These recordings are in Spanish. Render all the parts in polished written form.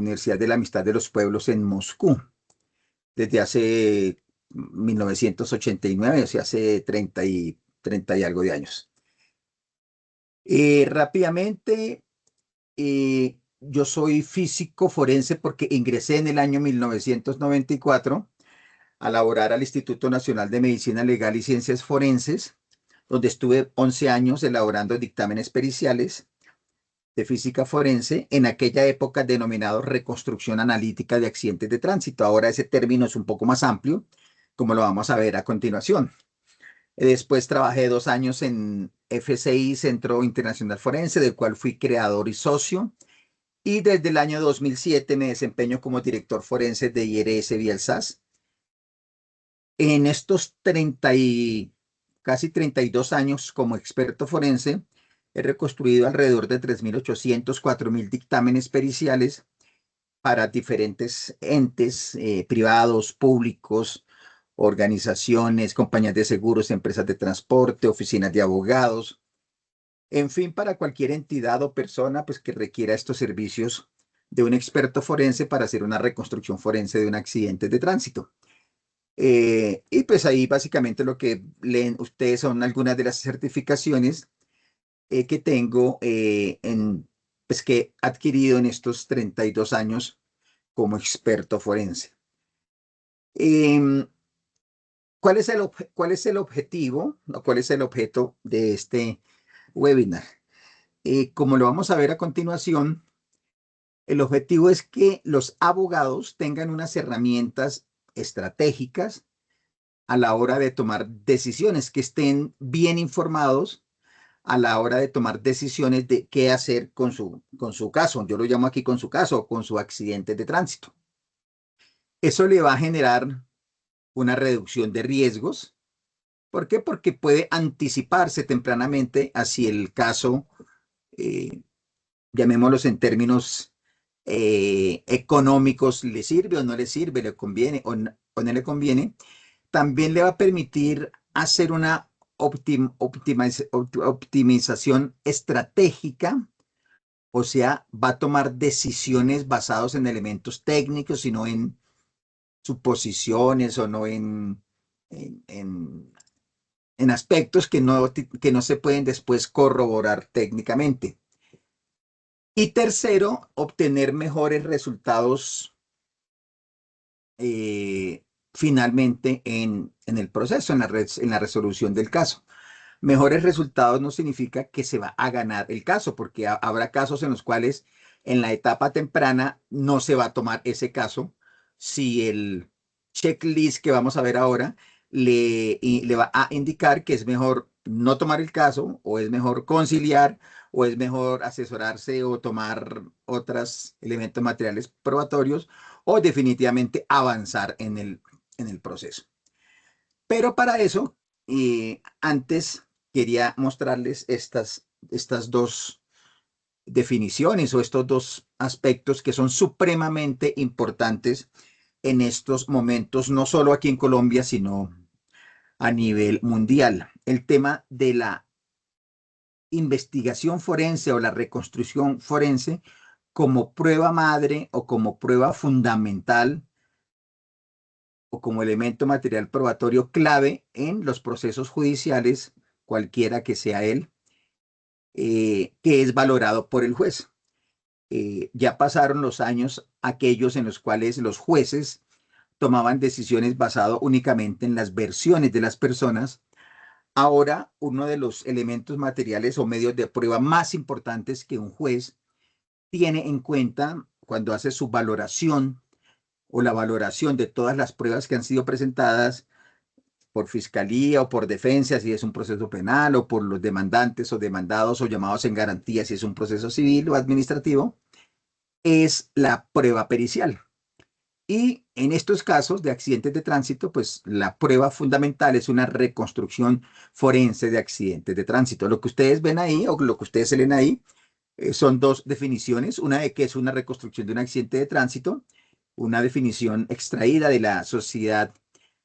Universidad de la Amistad de los Pueblos en Moscú desde hace 1989, o sea, hace 30 y algo de años. Rápidamente, yo soy físico forense porque ingresé en el año 1994 a laborar al Instituto Nacional de Medicina Legal y Ciencias Forenses, donde estuve 11 años elaborando dictámenes periciales de física forense, en aquella época denominado reconstrucción analítica de accidentes de tránsito. Ahora ese término es un poco más amplio, como lo vamos a ver a continuación. Después trabajé 2 años en FCI, Centro Internacional Forense, del cual fui creador y socio. Y desde el año 2007 me desempeño como director forense de IRS Bielsas. En estos casi 32 años como experto forense, he reconstruido alrededor de 3.800, 4.000 dictámenes periciales para diferentes entes privados, públicos, organizaciones, compañías de seguros, empresas de transporte, oficinas de abogados, en fin, para cualquier entidad o persona pues, que requiera estos servicios de un experto forense para hacer una reconstrucción forense de un accidente de tránsito. Y pues ahí básicamente lo que leen ustedes son algunas de las certificaciones que tengo pues que he adquirido en estos 32 años como experto forense. Em, ¿Cuál es el objetivo o cuál es el objeto de este webinar? Como lo vamos a ver a continuación, el objetivo es que los abogados tengan unas herramientas estratégicas a la hora de tomar decisiones, que estén bien informados a la hora de tomar decisiones de qué hacer con su caso. Yo lo llamo aquí con su caso, con su accidente de tránsito. Eso le va a generar una reducción de riesgos. ¿Por qué? Porque puede anticiparse tempranamente a si el caso, eh, llamémoslos en términos económicos, le sirve o no le sirve, le conviene o no le conviene. También le va a permitir hacer una optimización estratégica, o sea, va a tomar decisiones basadas en elementos técnicos y no en suposiciones o no en, en- en aspectos que no se pueden después corroborar técnicamente. Y tercero, obtener mejores resultados eh, finalmente en el proceso, en la resolución del caso. Mejores resultados no significa que se va a ganar el caso, porque habrá casos en los cuales en la etapa temprana no se va a tomar ese caso si el checklist que vamos a ver ahora le va a indicar que es mejor no tomar el caso, o es mejor conciliar, o es mejor asesorarse o tomar otros elementos materiales probatorios, o definitivamente avanzar en el proceso. Pero para eso, antes quería mostrarles estas dos definiciones o estos dos aspectos que son supremamente importantes en estos momentos, no solo aquí en Colombia, sino a nivel mundial. El tema de la investigación forense o la reconstrucción forense como prueba madre o como prueba fundamental o como elemento material probatorio clave en los procesos judiciales, cualquiera que sea él, que es valorado por el juez. Ya pasaron los años aquellos en los cuales los jueces tomaban decisiones basadas únicamente en las versiones de las personas. Ahora, uno de los elementos materiales o medios de prueba más importantes que un juez tiene en cuenta cuando hace su valoración o la valoración de todas las pruebas que han sido presentadas por fiscalía o por defensa, si es un proceso penal, o por los demandantes o demandados o llamados en garantía, si es un proceso civil o administrativo, es la prueba pericial. Y en estos casos de accidentes de tránsito, pues la prueba fundamental es una reconstrucción forense de accidentes de tránsito. Lo que ustedes ven ahí o lo que ustedes leen ahí son dos definiciones. Una de que es una reconstrucción de un accidente de tránsito, una definición extraída de la Sociedad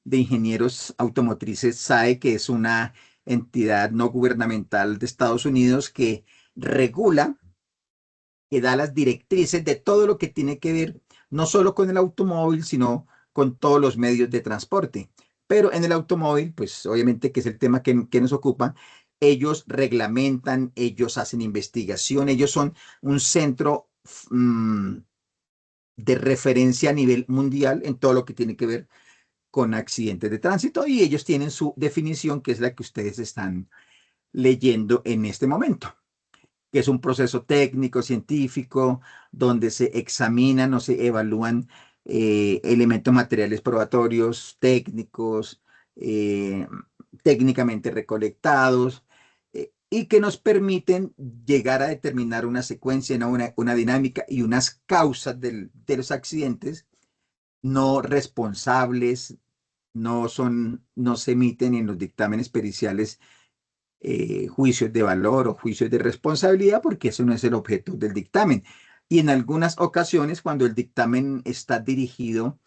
de Ingenieros Automotrices SAE, que es una entidad no gubernamental de Estados Unidos que regula que da las directrices de todo lo que tiene que ver no solo con el automóvil, sino con todos los medios de transporte. Pero en el automóvil, pues obviamente que es el tema que nos ocupa, ellos reglamentan, ellos hacen investigación, ellos son un centro de referencia a nivel mundial en todo lo que tiene que ver con accidentes de tránsito y ellos tienen su definición, que es la que ustedes están leyendo en este momento, que es un proceso técnico, científico, donde se examinan o se evalúan elementos materiales probatorios, técnicos, eh, técnicamente recolectados, y que nos permiten llegar a determinar una secuencia, ¿no? Una dinámica y unas causas de los accidentes no responsables, no se emiten en los dictámenes periciales juicios de valor o juicios de responsabilidad, porque eso no es el objeto del dictamen. Y en algunas ocasiones, cuando el dictamen está dirigido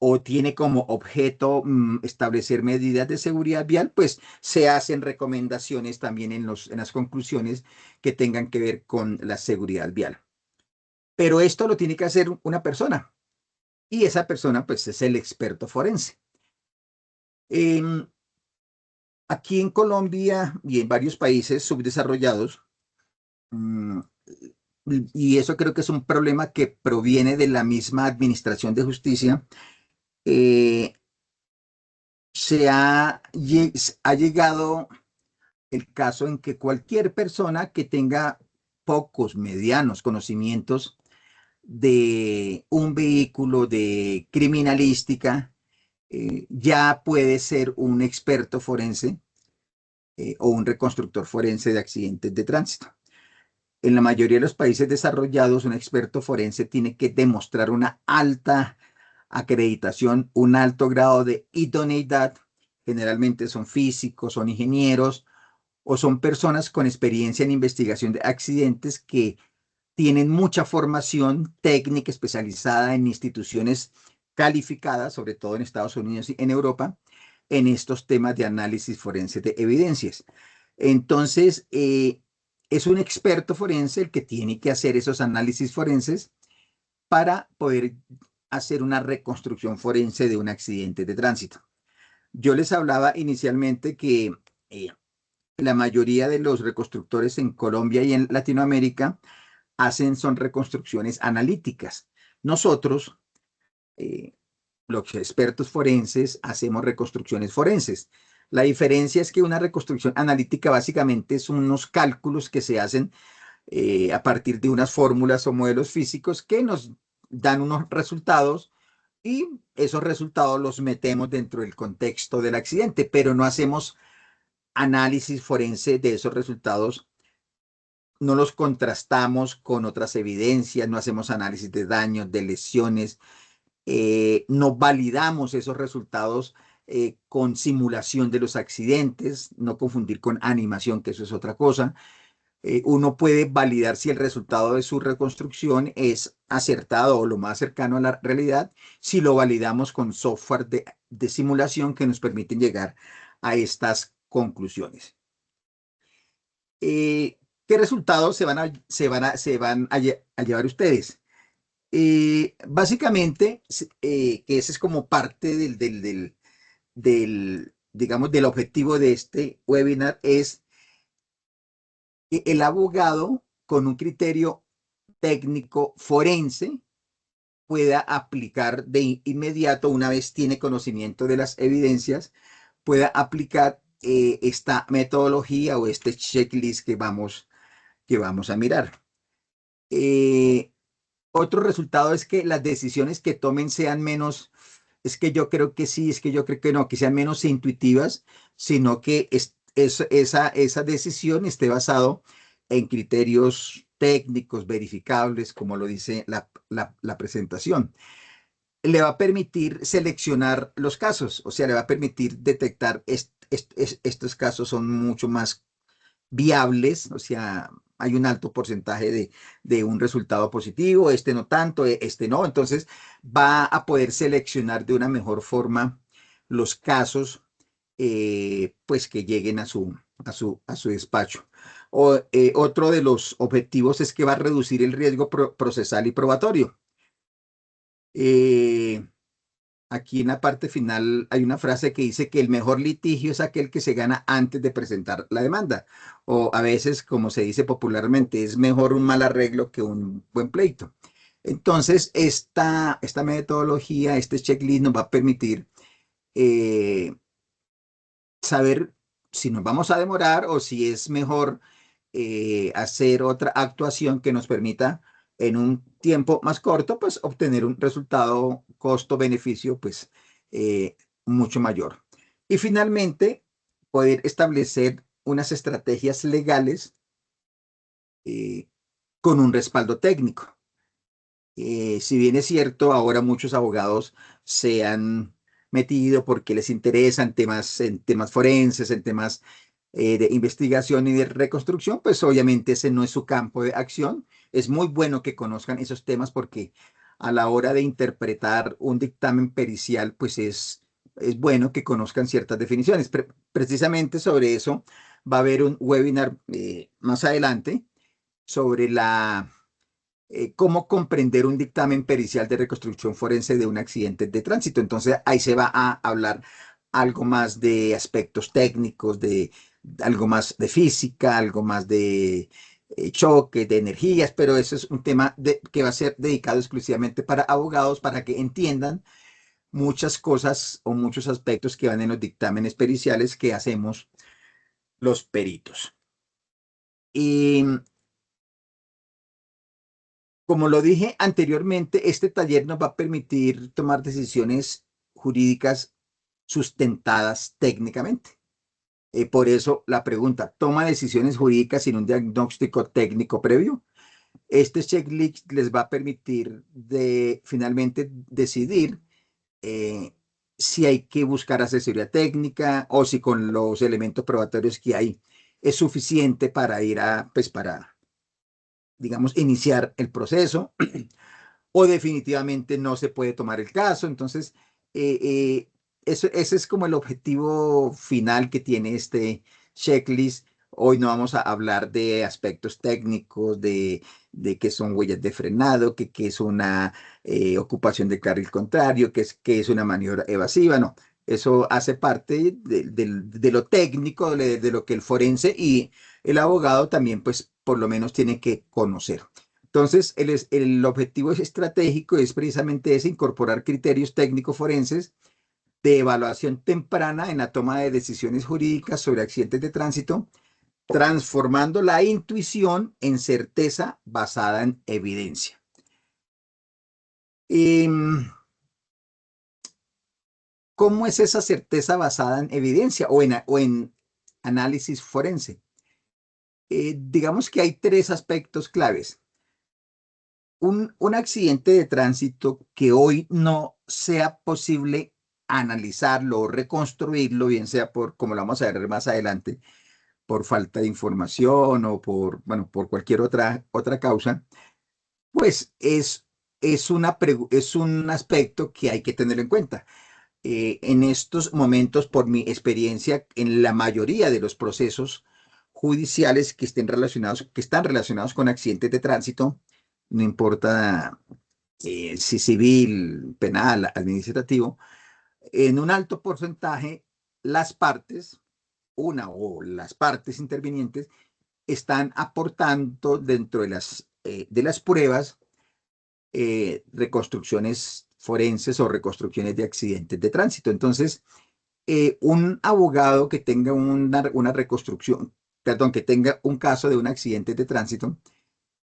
o tiene como objeto establecer medidas de seguridad vial, pues se hacen recomendaciones también en las conclusiones que tengan que ver con la seguridad vial. Pero esto lo tiene que hacer una persona y esa persona pues es el experto forense. Em, Aquí en Colombia y en varios países subdesarrollados, mm, y eso creo que es un problema que proviene de la misma administración de justicia, eh, ha llegado el caso en que cualquier persona que tenga pocos, medianos conocimientos de un vehículo de criminalística, ya puede ser un experto forense o un reconstructor forense de accidentes de tránsito. En la mayoría de los países desarrollados, un experto forense tiene que demostrar una alta acreditación, un alto grado de idoneidad. Generalmente son físicos, son ingenieros o son personas con experiencia en investigación de accidentes que tienen mucha formación técnica especializada en instituciones calificadas, sobre todo en Estados Unidos y en Europa, en estos temas de análisis forense de evidencias. Entonces, es un experto forense el que tiene que hacer esos análisis forenses para poder hacer una reconstrucción forense de un accidente de tránsito. Yo les hablaba inicialmente que eh, la mayoría de los reconstructores en Colombia y en Latinoamérica son reconstrucciones analíticas. Nosotros, eh, los expertos forenses, hacemos reconstrucciones forenses. La diferencia es que una reconstrucción analítica básicamente son unos cálculos que se hacen a partir de unas fórmulas o modelos físicos que nos dan unos resultados y esos resultados los metemos dentro del contexto del accidente, pero no hacemos análisis forense de esos resultados, no los contrastamos con otras evidencias, no hacemos análisis de daños, de lesiones, no validamos esos resultados con simulación de los accidentes, no confundir con animación, que eso es otra cosa. Uno puede validar si el resultado de su reconstrucción es acertado o lo más cercano a la realidad, si lo validamos con software de simulación que nos permiten llegar a estas conclusiones. ¿Qué resultados se van a llevar ustedes? Básicamente, que ese es como parte digamos, del objetivo de este webinar, es que el abogado con un criterio técnico forense pueda aplicar de inmediato, una vez tiene conocimiento de las evidencias, pueda aplicar esta metodología o este checklist que vamos a mirar. Eh, Otro resultado es que las decisiones que tomen sean menos, es que yo creo que sí, es que yo creo que no, que sean menos intuitivas, sino que esa decisión esté basado en criterios técnicos, verificables, como lo dice la presentación. Le va a permitir seleccionar los casos, o sea, le va a permitir detectar estos casos son mucho más viables, o sea, hay un alto porcentaje de un resultado positivo, este no tanto, este no, entonces va a poder seleccionar de una mejor forma los casos, pues que lleguen a su despacho. Otro de los objetivos es que va a reducir el riesgo procesal y probatorio. Eh, Aquí en la parte final hay una frase que dice que el mejor litigio es aquel que se gana antes de presentar la demanda. O a veces, como se dice popularmente, es mejor un mal arreglo que un buen pleito. Entonces, esta metodología, este checklist nos va a permitir eh, saber si nos vamos a demorar o si es mejor hacer otra actuación que nos permita en un tiempo más corto, pues obtener un resultado costo-beneficio, pues mucho mayor. Y finalmente, poder establecer unas estrategias legales eh, con un respaldo técnico. Si bien es cierto, ahora muchos abogados se han metido porque les interesan temas, en temas forenses, en temas de investigación y de reconstrucción, pues obviamente ese no es su campo de acción. Es muy bueno que conozcan esos temas porque a la hora de interpretar un dictamen pericial, pues es bueno que conozcan ciertas definiciones. Precisamente sobre eso va a haber un webinar más adelante sobre cómo comprender un dictamen pericial de reconstrucción forense de un accidente de tránsito. Entonces ahí se va a hablar algo más de aspectos técnicos, de algo más de física, algo más de choque, de energías, pero eso es un tema que va a ser dedicado exclusivamente para abogados, para que entiendan muchas cosas o muchos aspectos que van en los dictámenes periciales que hacemos los peritos. Y como lo dije anteriormente, este taller nos va a permitir tomar decisiones jurídicas sustentadas técnicamente. Por eso la pregunta, ¿toma decisiones jurídicas sin un diagnóstico técnico previo? Este checklist les va a permitir finalmente decidir eh, si hay que buscar asesoría técnica o si con los elementos probatorios que hay es suficiente para ir pues para, digamos, iniciar el proceso o definitivamente no se puede tomar el caso. Entonces, eh, eh, ese es como el objetivo final que tiene este checklist. Hoy no vamos a hablar de aspectos técnicos, de qué son huellas de frenado, qué es una ocupación de carril contrario, qué es una maniobra evasiva, no. Eso hace parte de lo técnico, de lo que el forense y el abogado también, pues, por lo menos tiene que conocer. Entonces, el objetivo estratégico es precisamente ese, incorporar criterios técnicos forenses de evaluación temprana en la toma de decisiones jurídicas sobre accidentes de tránsito, transformando la intuición en certeza basada en evidencia. ¿Cómo es esa certeza basada en evidencia o en análisis forense? Digamos que hay tres aspectos claves. Un accidente de tránsito que hoy no sea posible analizarlo o reconstruirlo, bien sea por, como lo vamos a ver más adelante, por falta de información o bueno, por cualquier otra causa, pues es un aspecto que hay que tener en cuenta. En estos momentos, por mi experiencia, en la mayoría de los procesos judiciales que están relacionados con accidentes de tránsito, no importa si civil, penal, administrativo, en un alto porcentaje las partes, una o las partes intervinientes, están aportando dentro de las pruebas reconstrucciones forenses o reconstrucciones de accidentes de tránsito. Entonces, un abogado que tenga una reconstrucción, perdón, que tenga un caso de un accidente de tránsito,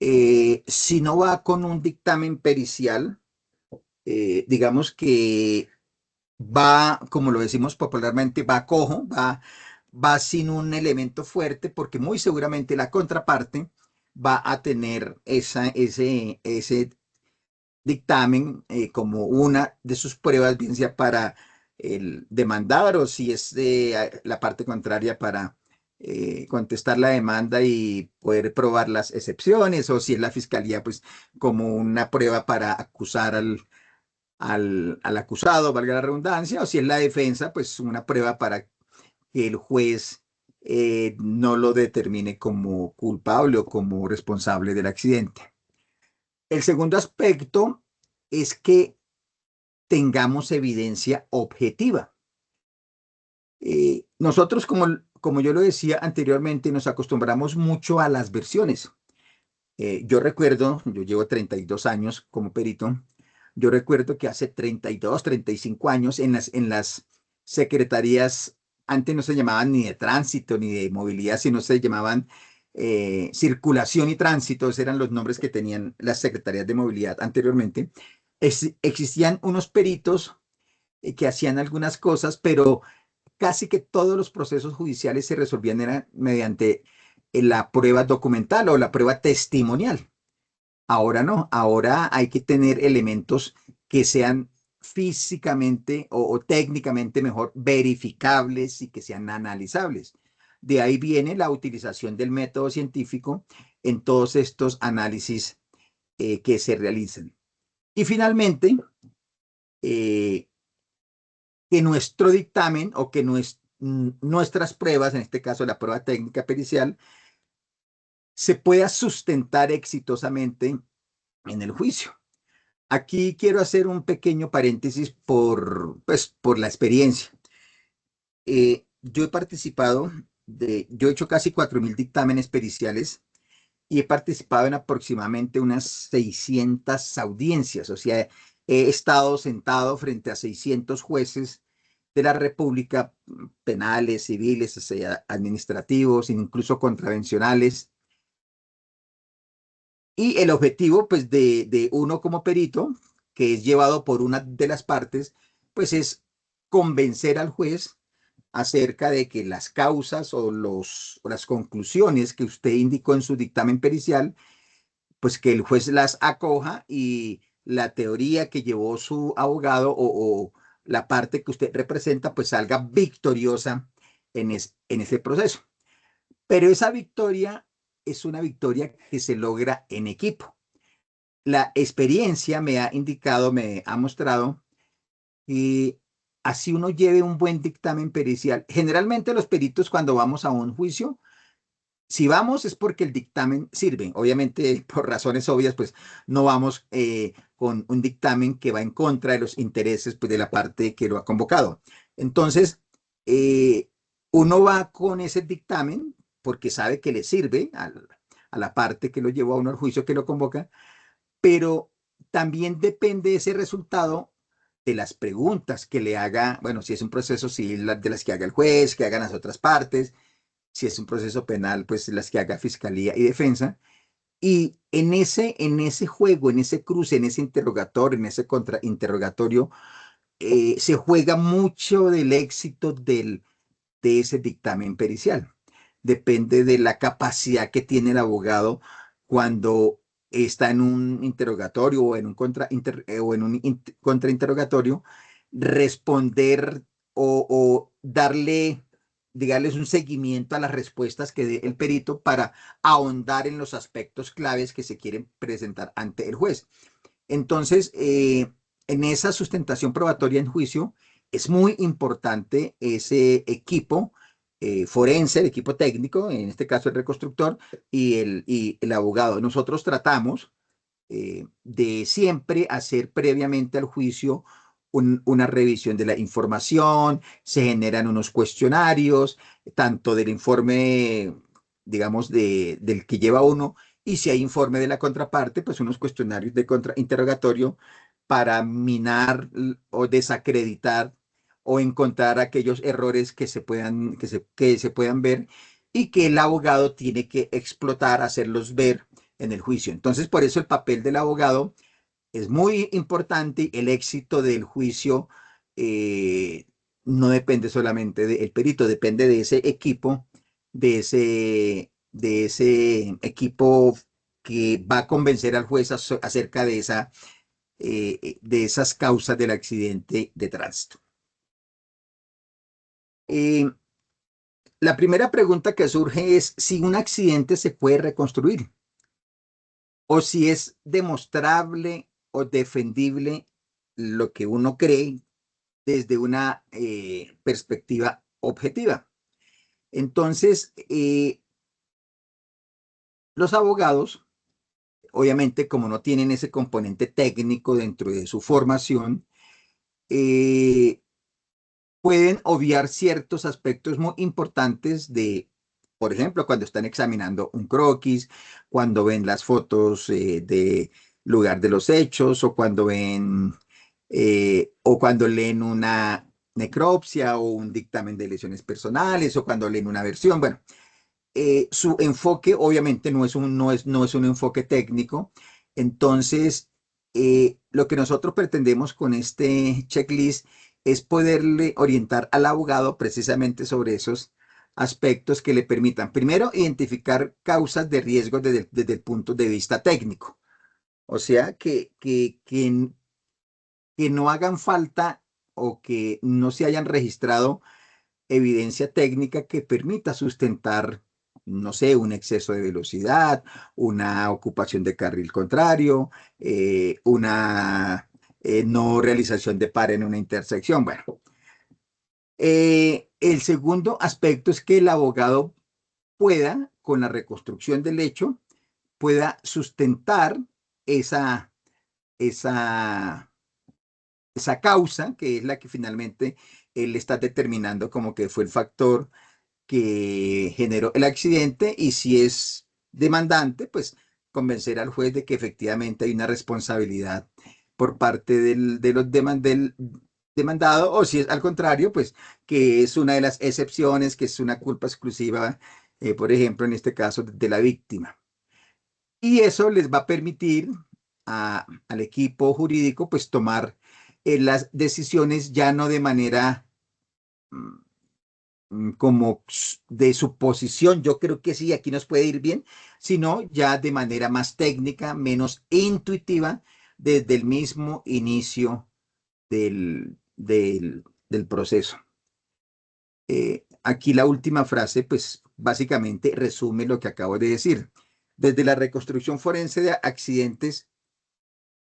si no va con un dictamen pericial, digamos que va, como lo decimos popularmente, va cojo, va sin un elemento fuerte, porque muy seguramente la contraparte va a tener ese dictamen como una de sus pruebas, bien sea para el demandar o si es la parte contraria para contestar la demanda y poder probar las excepciones, o si es la fiscalía, pues como una prueba para acusar al acusado, valga la redundancia, o si es la defensa, pues una prueba para que el juez no lo determine como culpable o como responsable del accidente. El segundo aspecto es que tengamos evidencia objetiva. Nosotros, como yo lo decía anteriormente, nos acostumbramos mucho a las versiones. Yo recuerdo, yo llevo 32 años como perito, yo recuerdo que hace 32, 35 años en las secretarías, antes no se llamaban ni de tránsito ni de movilidad, sino se llamaban circulación y tránsito, esos eran los nombres que tenían las secretarías de movilidad anteriormente. Existían unos peritos que hacían algunas cosas, pero casi que todos los procesos judiciales se resolvían mediante la prueba documental o la prueba testimonial. Ahora no, ahora hay que tener elementos que sean físicamente o técnicamente mejor verificables y que sean analizables. De ahí viene la utilización del método científico en todos estos análisis que se realizan. Y finalmente, eh, que nuestro dictamen o que nuestras pruebas, en este caso la prueba técnica pericial, se pueda sustentar exitosamente en el juicio. Aquí quiero hacer un pequeño paréntesis por la experiencia. Yo he participado yo he hecho casi 4.000 dictámenes periciales y he participado en aproximadamente unas 600 audiencias, o sea, he estado sentado frente a 600 jueces de la República, penales, civiles, o sea, administrativos, incluso contravencionales. Y el objetivo, pues, de uno como perito, que es llevado por una de las partes, pues es convencer al juez acerca de que las causas o las conclusiones que usted indicó en su dictamen pericial, pues que el juez las acoja y la teoría que llevó su abogado o la parte que usted representa, pues salga victoriosa en ese proceso. Pero esa victoria es una victoria que se logra en equipo. La experiencia me ha indicado, me ha mostrado que así uno lleve un buen dictamen pericial. Generalmente los peritos cuando vamos a un juicio, si vamos es porque el dictamen sirve. Obviamente, por razones obvias, pues no vamos con un dictamen que va en contra de los intereses pues, de la parte que lo ha convocado. Entonces, eh, uno va con ese dictamen porque sabe que le sirve a la parte que lo llevó a uno al juicio que lo convoca, pero también depende ese resultado de las preguntas que le haga, bueno, si es un proceso civil, de las que haga el juez, que hagan las otras partes, si es un proceso penal, pues las que haga fiscalía y defensa. Y en ese juego, en ese cruce, en ese interrogatorio, en ese contrainterrogatorio, se juega mucho del éxito de ese dictamen pericial. Depende de la capacidad que tiene el abogado cuando está en un interrogatorio o en un contrainterrogatorio, responder o darle, digamos, un seguimiento a las respuestas que dé el perito para ahondar en los aspectos claves que se quieren presentar ante el juez. Entonces, en esa sustentación probatoria en juicio, es muy importante ese equipo forense, el equipo técnico, en este caso el reconstructor y el abogado. Nosotros tratamos de siempre hacer previamente al juicio una revisión de la información, se generan unos cuestionarios, tanto del informe, digamos, del que lleva uno, y si hay informe de la contraparte, pues unos cuestionarios de contrainterrogatorio para minar o desacreditar o encontrar aquellos errores que se puedan ver y que el abogado tiene que explotar, hacerlos ver en el juicio. Entonces, por eso el papel del abogado es muy importante. El éxito del juicio eh, no depende solamente del perito, depende de ese equipo que va a convencer al juez acerca de esas causas del accidente de tránsito. Eh, la primera pregunta que surge es si un accidente se puede reconstruir o si es demostrable o defendible lo que uno cree desde una perspectiva objetiva. Entonces, los abogados, obviamente, como no tienen ese componente técnico dentro de su formación, eh, pueden obviar ciertos aspectos muy importantes de, por ejemplo, cuando están examinando un croquis, cuando ven las fotos de lugar de los hechos, o cuando ven, o cuando leen una necropsia o un dictamen de lesiones personales, o cuando leen una versión. Bueno, su enfoque obviamente no es un enfoque técnico. Entonces, lo que nosotros pretendemos con este checklist es poderle orientar al abogado precisamente sobre esos aspectos que le permitan, primero, identificar causas de riesgo desde el punto de vista técnico. O sea, que no hagan falta o que no se hayan registrado evidencia técnica que permita sustentar, no sé, un exceso de velocidad, una ocupación de carril contrario, una no realización de par en una intersección. Bueno, el segundo aspecto es que el abogado pueda, con la reconstrucción del hecho, pueda sustentar esa, esa, esa causa, que es la que finalmente él está determinando como que fue el factor que generó el accidente, y si es demandante, pues convencer al juez de que efectivamente hay una responsabilidad por parte del demandado, o si es al contrario, pues que es una de las excepciones, que es una culpa exclusiva, por ejemplo, en este caso de la víctima. Y eso les va a permitir al equipo jurídico pues tomar las decisiones ya no de manera mm, como de suposición, yo creo que sí, aquí nos puede ir bien, sino ya de manera más técnica, menos intuitiva, desde el mismo inicio del proceso. Aquí la última frase, pues básicamente resume lo que acabo de decir. Desde la reconstrucción forense de accidentes,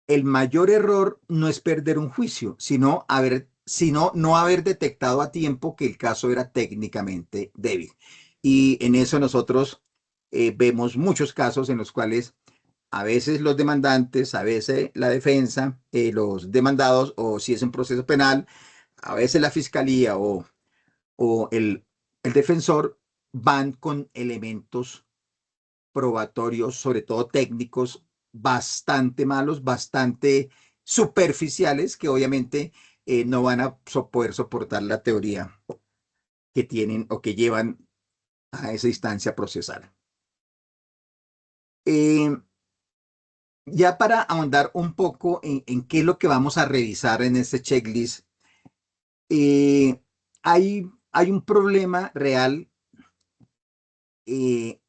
el mayor error no es perder un juicio, sino no haber detectado a tiempo que el caso era técnicamente débil. Y en eso nosotros vemos muchos casos en los cuales a veces los demandantes, a veces la defensa, los demandados, o si es un proceso penal, a veces la fiscalía o el defensor van con elementos probatorios, sobre todo técnicos, bastante malos, bastante superficiales, que obviamente no van a poder soportar la teoría que tienen o que llevan a esa instancia procesal. Eh, ya para ahondar un poco en qué es lo que vamos a revisar en este checklist, eh, hay un problema real, eh,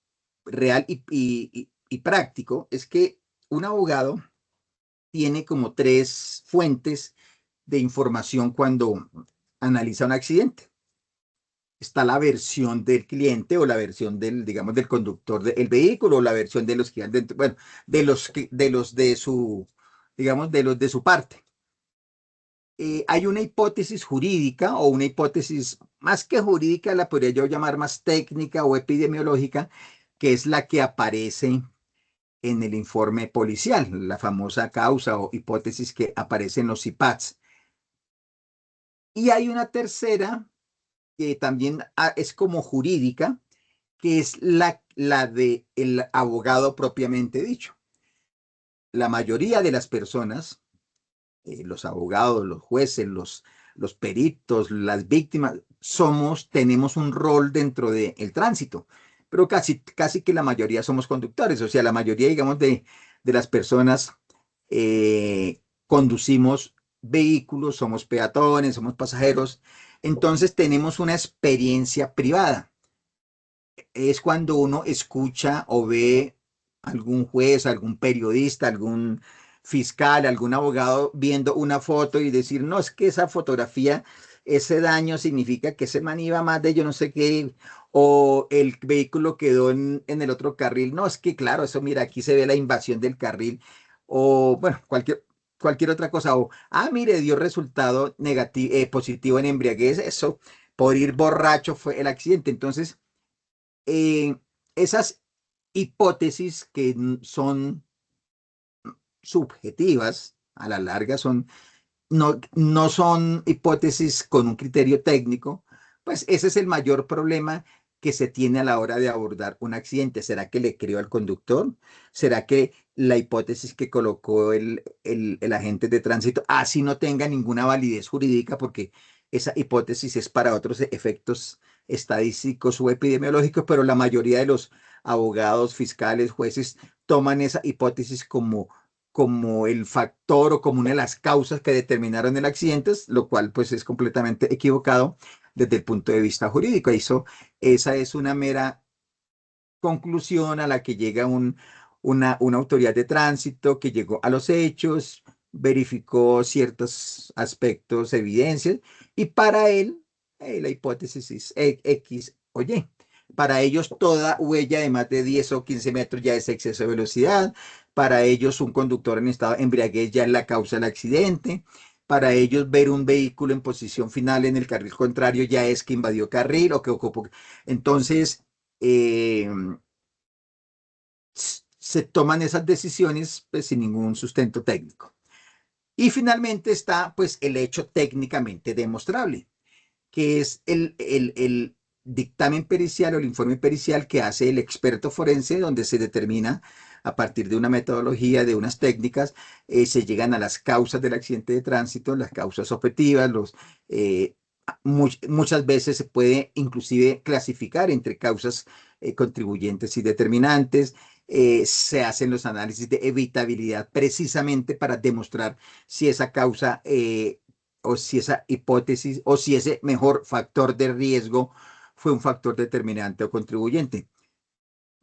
real y práctico, es que un abogado tiene como tres fuentes de información cuando analiza un accidente. Está la versión del cliente, o la versión del, digamos, del conductor del vehículo, o la versión de los que andan dentro, bueno, de los de su, digamos, de los de su parte. Hay una hipótesis jurídica, o una hipótesis más que jurídica, la podría yo llamar más técnica o epidemiológica, que es la que aparece en el informe policial, la famosa causa o hipótesis que aparece en los IPATS. Y hay una tercera que también es como jurídica, que es la de el abogado propiamente dicho. La mayoría de las personas, los abogados, los jueces, los peritos, las víctimas, tenemos un rol dentro del tránsito, pero casi que la mayoría somos conductores. O sea, la mayoría, digamos, de las personas conducimos vehículos, somos peatones, somos pasajeros, entonces tenemos una experiencia privada. Es cuando uno escucha o ve algún juez, algún periodista, algún fiscal, algún abogado viendo una foto y decir, no, es que esa fotografía, ese daño significa que ese man iba más de yo no sé qué, o el vehículo quedó en el otro carril. No, es que claro, eso mira, aquí se ve la invasión del carril, o bueno, cualquier otra cosa, o, mire, dio resultado negativo, positivo en embriaguez, eso, por ir borracho fue el accidente. Entonces, Eh, Esas hipótesis que son subjetivas, a la larga son no son hipótesis con un criterio técnico, pues ese es el mayor problema que se tiene a la hora de abordar un accidente. ¿Será que le creo al conductor? ¿Será que la hipótesis que colocó el agente de tránsito, así no tenga ninguna validez jurídica, porque esa hipótesis es para otros efectos estadísticos o epidemiológicos, pero la mayoría de los abogados, fiscales, jueces toman esa hipótesis como el factor o como una de las causas que determinaron el accidente, lo cual pues es completamente equivocado desde el punto de vista jurídico. Esa es una mera conclusión a la que llega una autoridad de tránsito que llegó a los hechos, verificó ciertos aspectos, evidencias, y para él, la hipótesis es X o Y. Para ellos, toda huella de más de 10 o 15 metros ya es exceso de velocidad. Para ellos, un conductor en estado de embriaguez ya es la causa del accidente. Para ellos, ver un vehículo en posición final en el carril contrario ya es que invadió carril o que ocupó. Entonces, eh, se toman esas decisiones pues, sin ningún sustento técnico. Y finalmente está pues el hecho técnicamente demostrable, que es el dictamen pericial o el informe pericial que hace el experto forense, donde se determina a partir de una metodología, de unas técnicas, se llegan a las causas del accidente de tránsito, las causas objetivas, muchas veces se puede inclusive clasificar entre causas contribuyentes y determinantes. Se hacen los análisis de evitabilidad precisamente para demostrar si esa causa o si esa hipótesis o si ese mejor factor de riesgo fue un factor determinante o contribuyente.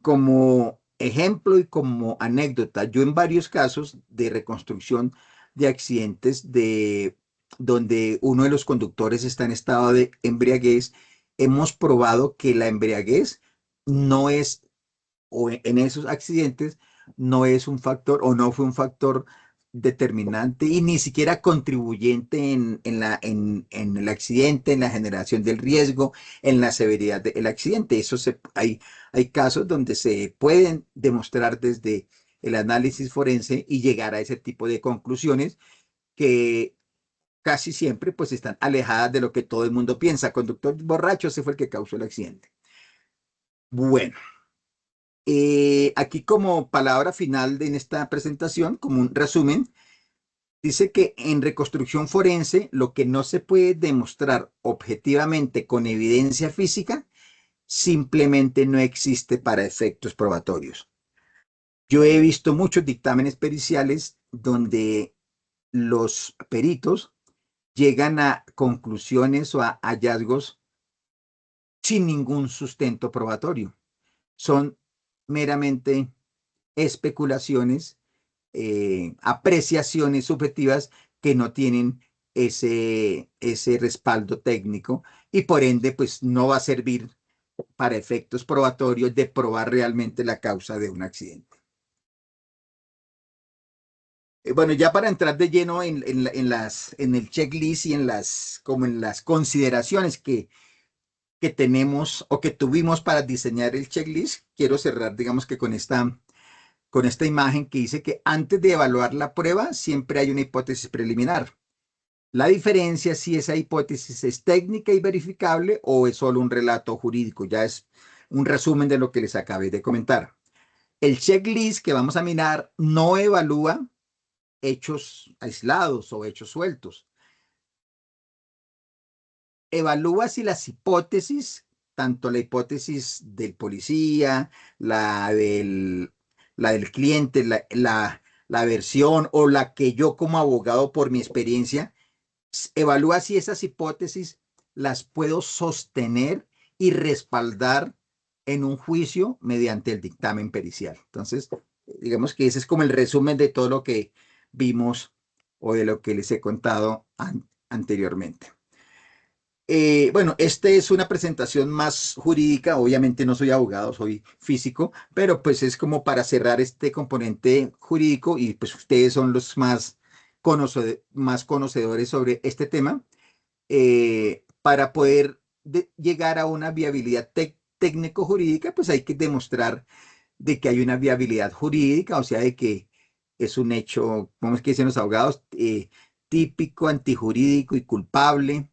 Como ejemplo y como anécdota, yo en varios casos de reconstrucción de accidentes donde uno de los conductores está en estado de embriaguez, hemos probado que la embriaguez no es, o en esos accidentes, no es un factor o no fue un factor determinante y ni siquiera contribuyente en el accidente, en la generación del riesgo, en la severidad del accidente. Hay casos donde se pueden demostrar desde el análisis forense y llegar a ese tipo de conclusiones que casi siempre pues están alejadas de lo que todo el mundo piensa. Conductor borracho, ese fue el que causó el accidente. Bueno, aquí como palabra final en esta presentación, como un resumen, dice que en reconstrucción forense lo que no se puede demostrar objetivamente con evidencia física simplemente no existe para efectos probatorios. Yo he visto muchos dictámenes periciales donde los peritos llegan a conclusiones o a hallazgos sin ningún sustento probatorio. Son meramente especulaciones, apreciaciones subjetivas que no tienen ese respaldo técnico y por ende pues no va a servir para efectos probatorios de probar realmente la causa de un accidente. Bueno, ya para entrar de lleno en el checklist y como en las consideraciones que tenemos o que tuvimos para diseñar el checklist, quiero cerrar, digamos que con esta imagen que dice que antes de evaluar la prueba siempre hay una hipótesis preliminar. La diferencia es si esa hipótesis es técnica y verificable o es solo un relato jurídico, ya es un resumen de lo que les acabé de comentar. El checklist que vamos a mirar no evalúa hechos aislados o hechos sueltos. Evalúa si las hipótesis, tanto la hipótesis del policía, la del, la del cliente, la versión o la que yo como abogado por mi experiencia, evalúa si esas hipótesis las puedo sostener y respaldar en un juicio mediante el dictamen pericial. Entonces, digamos que ese es como el resumen de todo lo que vimos o de lo que les he contado anteriormente. Bueno, esta es una presentación más jurídica, obviamente no soy abogado, soy físico, pero pues es como para cerrar este componente jurídico y pues ustedes son los más conocedores sobre este tema, para poder llegar a una viabilidad técnico-jurídica, pues hay que demostrar de que hay una viabilidad jurídica, o sea, de que es un hecho, como es que dicen los abogados, típico, antijurídico y culpable,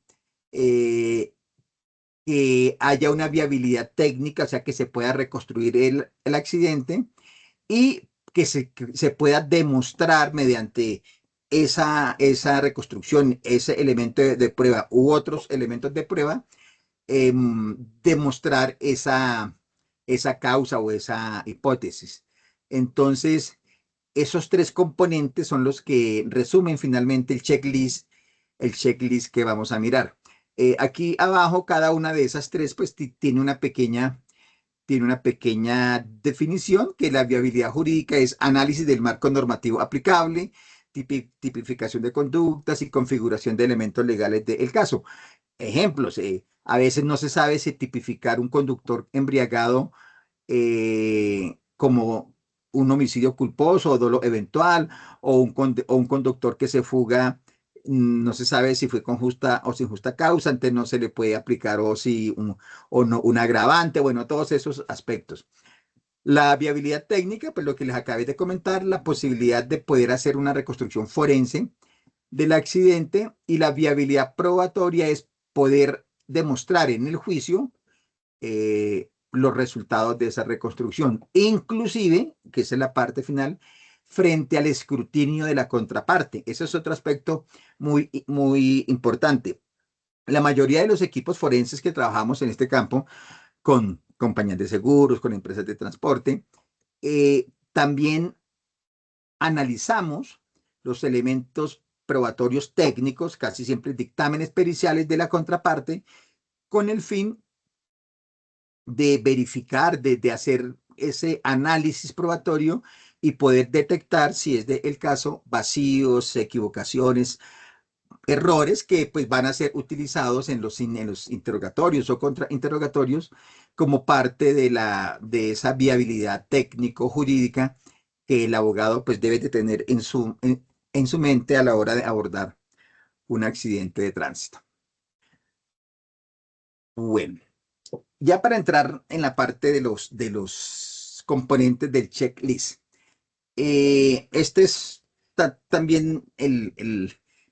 eh, que haya una viabilidad técnica, o sea, que se pueda reconstruir el accidente y que se pueda demostrar mediante esa reconstrucción, ese elemento de prueba u otros elementos de prueba, demostrar esa causa o esa hipótesis. Entonces, esos tres componentes son los que resumen finalmente el checklist que vamos a mirar. Aquí abajo, cada una de esas tres, pues tiene una pequeña definición, que la viabilidad jurídica es análisis del marco normativo aplicable, tipificación de conductas y configuración de elementos legales del caso. Ejemplos, a veces no se sabe si tipificar un conductor embriagado como un homicidio culposo o dolo eventual, o un conductor que se fuga, no se sabe si fue con justa o sin justa causa, antes no se le puede aplicar o si o no, un agravante, bueno, todos esos aspectos. La viabilidad técnica, pues lo que les acabé de comentar, la posibilidad de poder hacer una reconstrucción forense del accidente, y la viabilidad probatoria es poder demostrar en el juicio los resultados de esa reconstrucción, inclusive, que esa es la parte final, frente al escrutinio de la contraparte. Ese es otro aspecto muy importante. La mayoría de los equipos forenses que trabajamos en este campo, con compañías de seguros, con empresas de transporte, también analizamos los elementos probatorios técnicos, casi siempre dictámenes periciales de la contraparte, con el fin de verificar, de hacer ese análisis probatorio y poder detectar, si es el caso, vacíos, equivocaciones, errores que pues van a ser utilizados en los interrogatorios o contrainterrogatorios como parte de esa viabilidad técnico-jurídica que el abogado pues debe de tener en su mente a la hora de abordar un accidente de tránsito. Bueno, ya para entrar en la parte de los componentes del checklist, este es también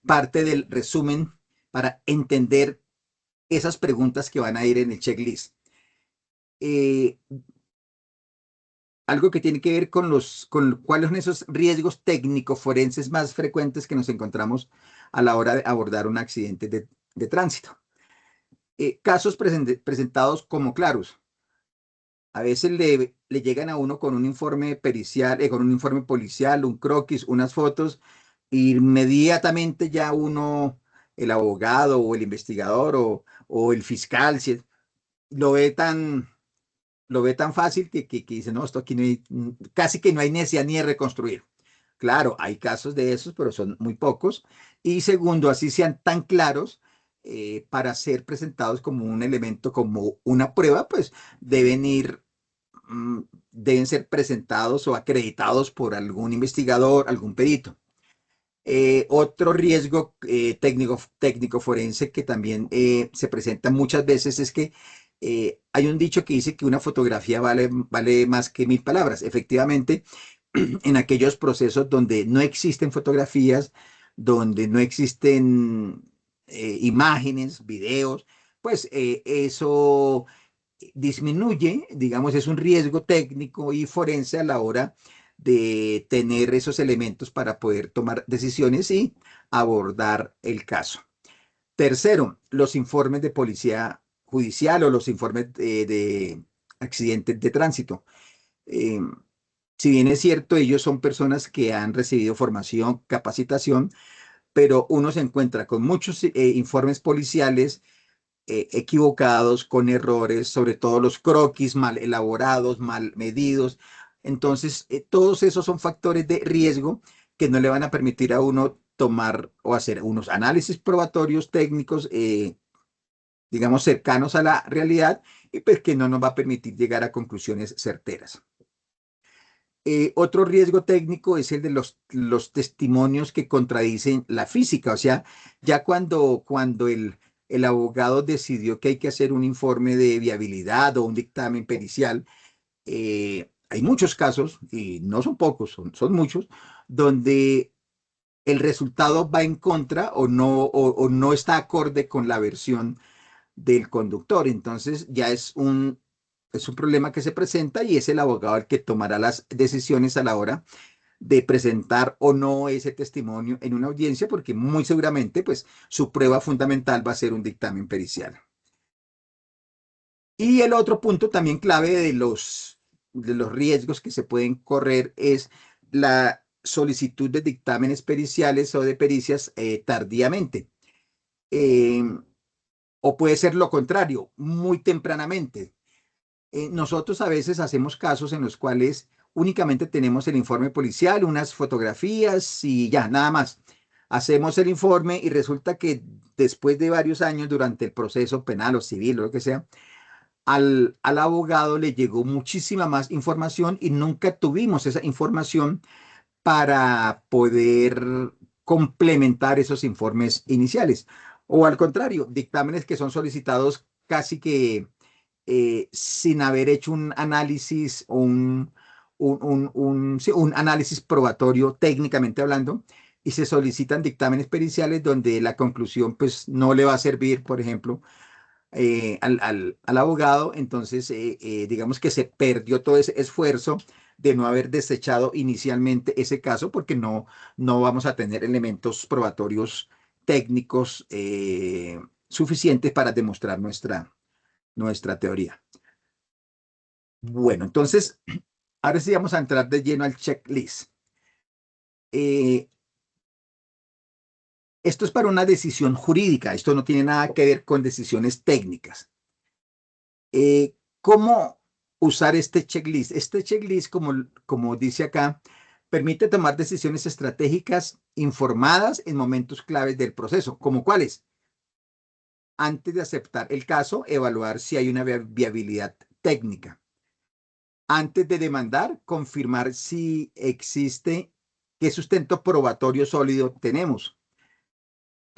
parte del resumen para entender esas preguntas que van a ir en el checklist. Eh, Algo que tiene que ver con cuáles son esos riesgos técnico-forenses más frecuentes que nos encontramos a la hora de abordar un accidente de tránsito. Casos presentados como claros. A veces le llegan a uno con un informe pericial, con un informe policial, un croquis, unas fotos, e inmediatamente ya uno, el abogado o el investigador o el fiscal, lo ve tan, lo ve tan fácil que dice, no, esto aquí no hay, casi que no hay necesidad ni de reconstruir. Claro, hay casos de esos, pero son muy pocos. Y segundo, así sean tan claros, para ser presentados como un elemento, como una prueba, pues deben ir mm, deben ser presentados o acreditados por algún investigador, algún perito. Otro riesgo técnico forense que también se presenta muchas veces es que hay un dicho que dice que una fotografía vale más que 1000 palabras. Efectivamente, en aquellos procesos donde no existen fotografías, donde no existen imágenes, videos, pues eso disminuye, digamos, es un riesgo técnico y forense a la hora de tener esos elementos para poder tomar decisiones y abordar el caso. Tercero, los informes de policía judicial o los informes de accidentes de tránsito. Eh, si bien es cierto, ellos son personas que han recibido formación, capacitación, pero uno se encuentra con muchos informes policiales equivocados, con errores, sobre todo los croquis mal elaborados, mal medidos. Entonces, todos esos son factores de riesgo que no le van a permitir a uno tomar o hacer unos análisis probatorios técnicos, digamos, cercanos a la realidad, y pues que no nos va a permitir llegar a conclusiones certeras. Otro riesgo técnico es el de los testimonios que contradicen la física, o sea, ya cuando el abogado decidió que hay que hacer un informe de viabilidad o un dictamen pericial. Hay muchos casos, y no son pocos, son muchos, donde el resultado va en contra o no está acorde con la versión del conductor. Entonces ya es un problema que se presenta y es el abogado el que tomará las decisiones a la hora de presentar o no ese testimonio en una audiencia, porque muy seguramente pues su prueba fundamental va a ser un dictamen pericial. Y el otro punto también clave de los riesgos que se pueden correr es la solicitud de dictámenes periciales o de pericias tardíamente. Eh, o puede ser lo contrario, muy tempranamente. Nosotros a veces hacemos casos en los cuales únicamente tenemos el informe policial, unas fotografías y ya, nada más. Hacemos el informe y resulta que después de varios años, durante el proceso penal o civil o lo que sea, al abogado le llegó muchísima más información y nunca tuvimos esa información para poder complementar esos informes iniciales. O al contrario, dictámenes que son solicitados casi que sin haber hecho un análisis o sí, un análisis probatorio técnicamente hablando, y se solicitan dictámenes periciales donde la conclusión pues no le va a servir, por ejemplo, al abogado. Entonces digamos que se perdió todo ese esfuerzo de no haber desechado inicialmente ese caso porque no vamos a tener elementos probatorios técnicos suficientes para demostrar nuestra teoría. Bueno, entonces, ahora sí vamos a entrar de lleno al checklist. Eh, Esto es para una decisión jurídica, esto no tiene nada que ver con decisiones técnicas. ¿Cómo usar este checklist? Este checklist, como dice acá, permite tomar decisiones estratégicas informadas en momentos claves del proceso, como cuáles. Antes de aceptar el caso, evaluar si hay una viabilidad técnica. Antes de demandar, confirmar si existe, qué sustento probatorio sólido tenemos.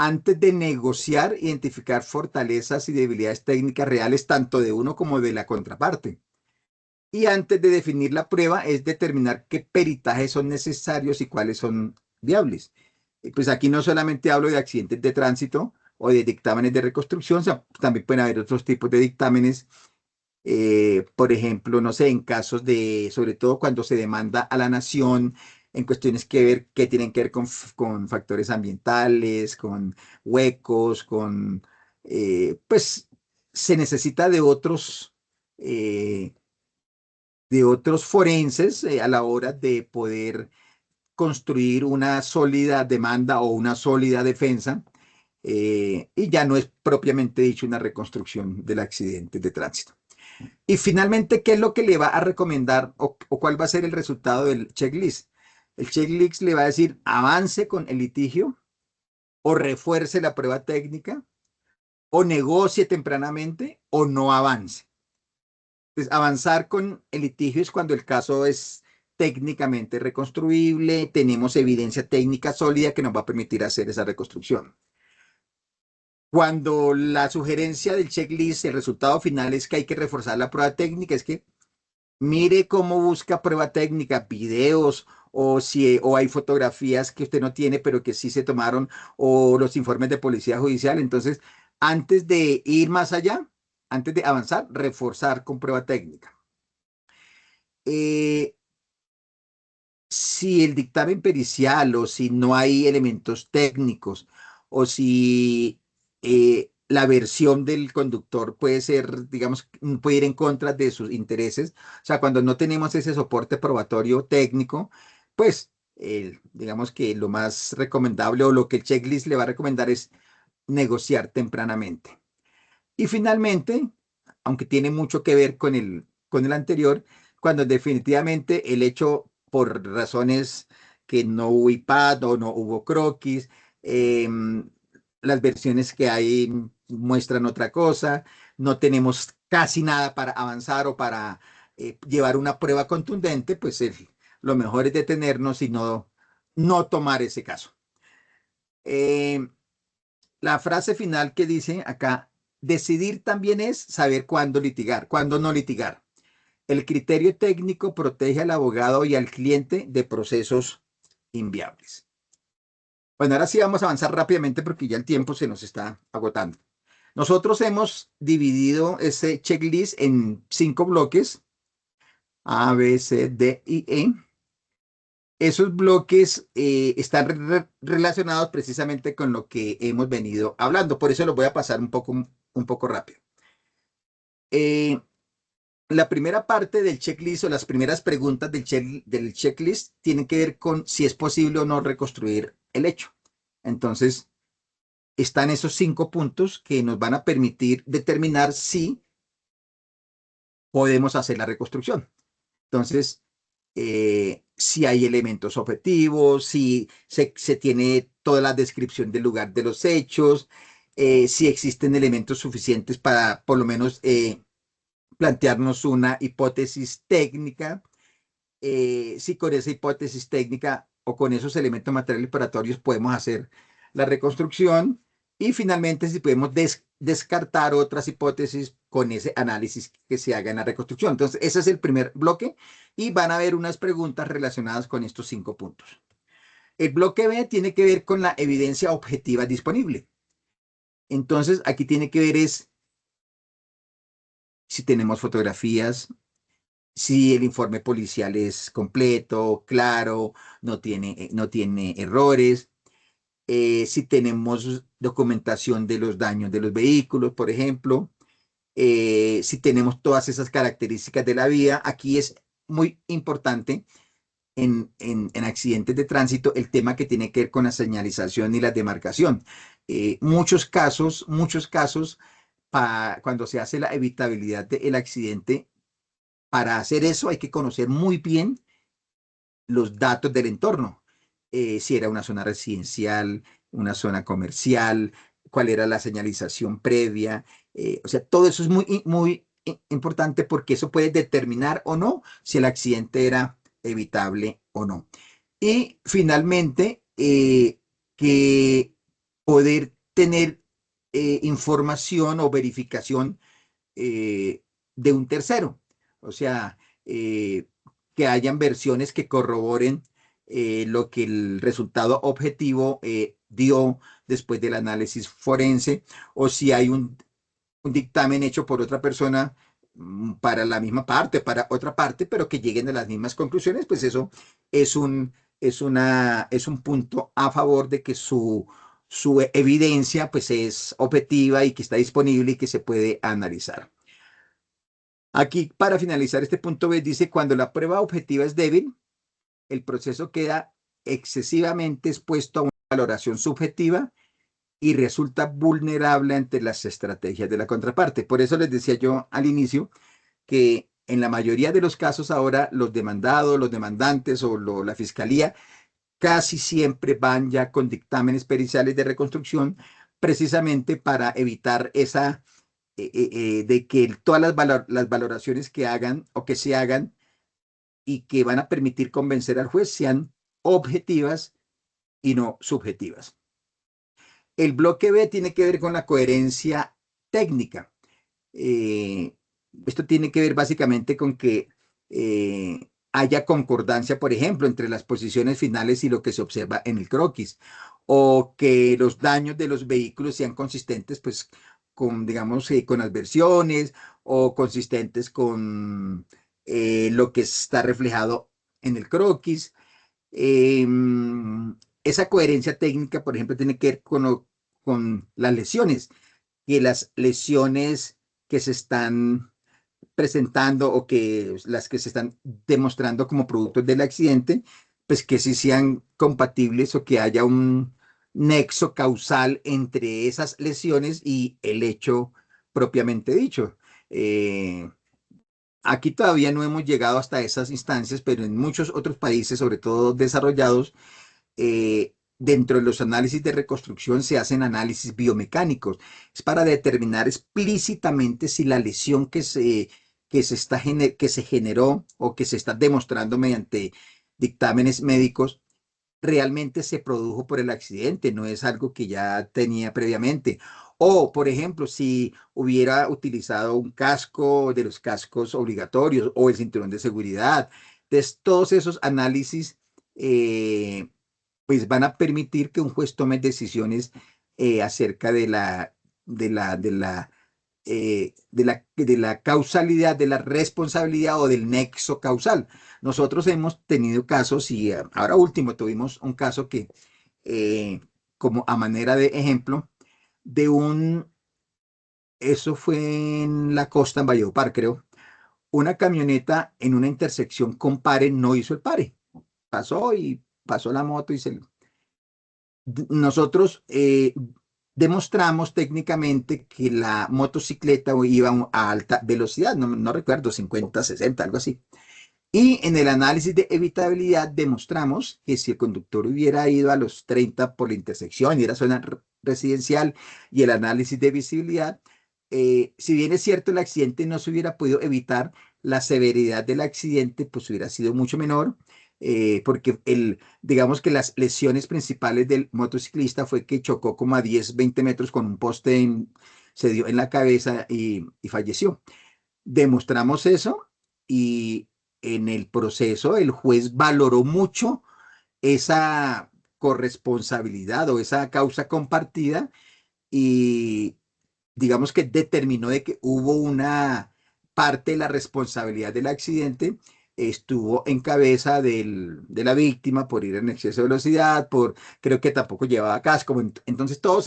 Antes de negociar, identificar fortalezas y debilidades técnicas reales tanto de uno como de la contraparte. Y antes de definir la prueba, es determinar qué peritajes son necesarios y cuáles son viables. Pues aquí no solamente hablo de accidentes de tránsito o de dictámenes de reconstrucción, o sea, también pueden haber otros tipos de dictámenes. Por ejemplo, no sé, en casos sobre todo cuando se demanda a la nación en cuestiones que tienen que ver con factores ambientales, con huecos, pues se necesita de otros forenses a la hora de poder construir una sólida demanda o una sólida defensa, y ya no es propiamente dicho una reconstrucción del accidente de tránsito. Y finalmente, ¿qué es lo que le va a recomendar o cuál va a ser el resultado del checklist? El checklist le va a decir avance con el litigio o refuerce la prueba técnica o negocie tempranamente o no avance. Entonces, avanzar con el litigio es cuando el caso es técnicamente reconstruible, tenemos evidencia técnica sólida que nos va a permitir hacer esa reconstrucción. Cuando la sugerencia del checklist, el resultado final es que hay que reforzar la prueba técnica, es que mire cómo busca prueba técnica, videos o hay fotografías que usted no tiene, pero que sí se tomaron, o los informes de policía judicial. Entonces, antes de ir más allá, antes de avanzar, reforzar con prueba técnica. Eh, si el dictamen pericial o si no hay elementos técnicos o si la versión del conductor puede ser, digamos, puede ir en contra de sus intereses, o sea, cuando no tenemos ese soporte probatorio técnico, pues digamos que lo más recomendable o lo que el checklist le va a recomendar es negociar tempranamente. Y finalmente, aunque tiene mucho que ver con el anterior, cuando definitivamente el hecho por razones que no hubo iPad o no hubo croquis, las versiones que hay muestran otra cosa, no tenemos casi nada para avanzar o para llevar una prueba contundente, pues lo mejor es detenernos y no tomar ese caso. Eh, la frase final que dice acá, decidir también es saber cuándo litigar, cuándo no litigar. El criterio técnico protege al abogado y al cliente de procesos inviables. Bueno, ahora sí vamos a avanzar rápidamente porque ya el tiempo se nos está agotando. Nosotros hemos dividido ese checklist en 5 bloques, A, B, C, D y E. Esos bloques están relacionados precisamente con lo que hemos venido hablando, por eso los voy a pasar un poco rápido. Eh, la primera parte del checklist o las primeras preguntas del checklist tienen que ver con si es posible o no reconstruir el hecho. Entonces, están esos 5 puntos que nos van a permitir determinar si podemos hacer la reconstrucción. Entonces, si hay elementos objetivos, si se tiene toda la descripción del lugar de los hechos, si existen elementos suficientes para por lo menos plantearnos una hipótesis técnica, si con esa hipótesis técnica o con esos elementos materiales preparatorios podemos hacer la reconstrucción y finalmente si podemos descartar otras hipótesis con ese análisis que se haga en la reconstrucción. Entonces, ese es el primer bloque y van a haber unas preguntas relacionadas con estos 5 puntos. El bloque B tiene que ver con la evidencia objetiva disponible. Entonces, aquí tiene que ver es si tenemos fotografías, si el informe policial es completo, claro, no tiene errores, si tenemos documentación de los daños de los vehículos, por ejemplo, si tenemos todas esas características de la vía. Aquí es muy importante en accidentes de tránsito el tema que tiene que ver con la señalización y la demarcación. Muchos casos, cuando se hace la evitabilidad del accidente, para hacer eso hay que conocer muy bien los datos del entorno. Si era una zona residencial, una zona comercial, cuál era la señalización previa. O sea, todo eso es muy importante porque eso puede determinar o no si el accidente era evitable o no. Y finalmente, que poder tener información o verificación de un tercero. O sea, que hayan versiones que corroboren lo que el resultado objetivo dio después del análisis forense, o si hay un dictamen hecho por otra persona para la misma parte, para otra parte, pero que lleguen a las mismas conclusiones, pues eso es es un punto a favor de que su evidencia pues es objetiva y que está disponible y que se puede analizar. Aquí, para finalizar este punto B, dice, cuando la prueba objetiva es débil, el proceso queda excesivamente expuesto a una valoración subjetiva y resulta vulnerable ante las estrategias de la contraparte. Por eso les decía yo al inicio que en la mayoría de los casos ahora los demandados, los demandantes o la fiscalía casi siempre van ya con dictámenes periciales de reconstrucción precisamente para evitar esa de que todas las valoraciones que hagan o que se hagan y que van a permitir convencer al juez sean objetivas y no subjetivas. El bloque B tiene que ver con la coherencia técnica. Eh, Esto tiene que ver básicamente con que haya concordancia, por ejemplo, entre las posiciones finales y lo que se observa en el croquis, o que los daños de los vehículos sean consistentes, pues, con, digamos, con las versiones o consistentes con lo que está reflejado en el croquis. Eh, Esa coherencia técnica, por ejemplo, tiene que ver con las lesiones, que las lesiones que se están presentando o que las que se están demostrando como productos del accidente, pues que sí sean compatibles o que haya un nexo causal entre esas lesiones y el hecho propiamente dicho. Eh, Aquí todavía no hemos llegado hasta esas instancias, pero en muchos otros países, sobre todo desarrollados, dentro de los análisis de reconstrucción se hacen análisis biomecánicos. Es para determinar explícitamente si la lesión que se generó o que se está demostrando mediante dictámenes médicos realmente se produjo por el accidente, no es algo que ya tenía previamente. O, por ejemplo, si hubiera utilizado un casco de los cascos obligatorios o el cinturón de seguridad. Entonces, todos esos análisis eh, pues van a permitir que un juez tome decisiones acerca de la causalidad, de la responsabilidad o del nexo causal. Nosotros hemos tenido casos y ahora último tuvimos un caso que, eh, como a manera de ejemplo, de eso fue en la costa, en Valledupar, creo, una camioneta en una intersección con pare no hizo el pare. Pasó y pasó la moto y nosotros demostramos técnicamente que la motocicleta iba a alta velocidad, no recuerdo, 50, 60, algo así. Y en el análisis de evitabilidad demostramos que si el conductor hubiera ido a los 30 por la intersección y era zona residencial y el análisis de visibilidad, si bien es cierto el accidente no se hubiera podido evitar, la severidad del accidente pues hubiera sido mucho menor, porque digamos que las lesiones principales del motociclista fue que chocó como a 10, 20 metros con un poste, se dio en la cabeza y falleció. Demostramos eso y en el proceso el juez valoró mucho esa corresponsabilidad o esa causa compartida y digamos que determinó de que hubo una parte de la responsabilidad del accidente estuvo en cabeza de la víctima por ir en exceso de velocidad, creo que tampoco llevaba casco. Entonces, toda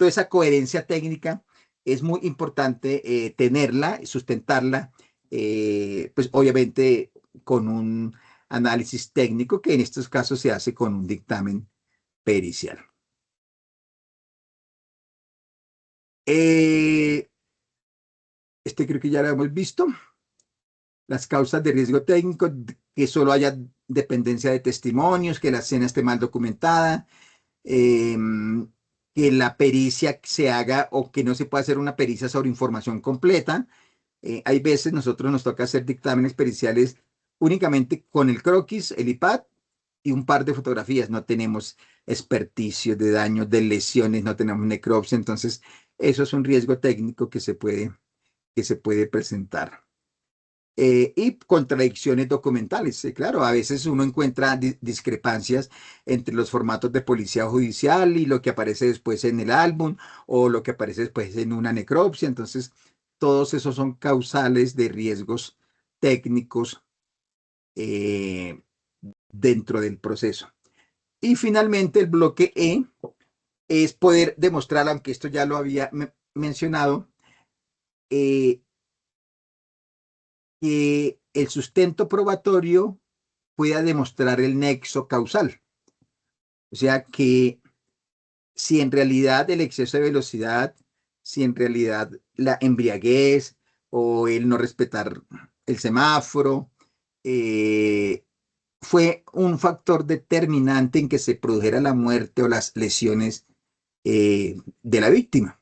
esa coherencia técnica es muy importante tenerla, sustentarla, pues obviamente con un análisis técnico que en estos casos se hace con un dictamen pericial. Eh, creo que ya lo hemos visto. Las causas de riesgo técnico, que solo haya dependencia de testimonios, que la escena esté mal documentada, eh, que la pericia se haga o que no se pueda hacer una pericia sobre información completa. Hay veces nosotros nos toca hacer dictámenes periciales únicamente con el croquis, el IPAD y un par de fotografías. No tenemos experticios de daños, de lesiones, no tenemos necropsia. Entonces, eso es un riesgo técnico que se puede presentar. Y contradicciones documentales. Claro, a veces uno encuentra discrepancias entre los formatos de policía judicial y lo que aparece después en el álbum o lo que aparece después en una necropsia. Entonces, todos esos son causales de riesgos técnicos eh, dentro del proceso. Y finalmente, el bloque E es poder demostrar, aunque esto ya lo había mencionado, eh, que el sustento probatorio pueda demostrar el nexo causal. O sea que si en realidad el exceso de velocidad, si en realidad la embriaguez o el no respetar el semáforo eh, fue un factor determinante en que se produjera la muerte o las lesiones de la víctima.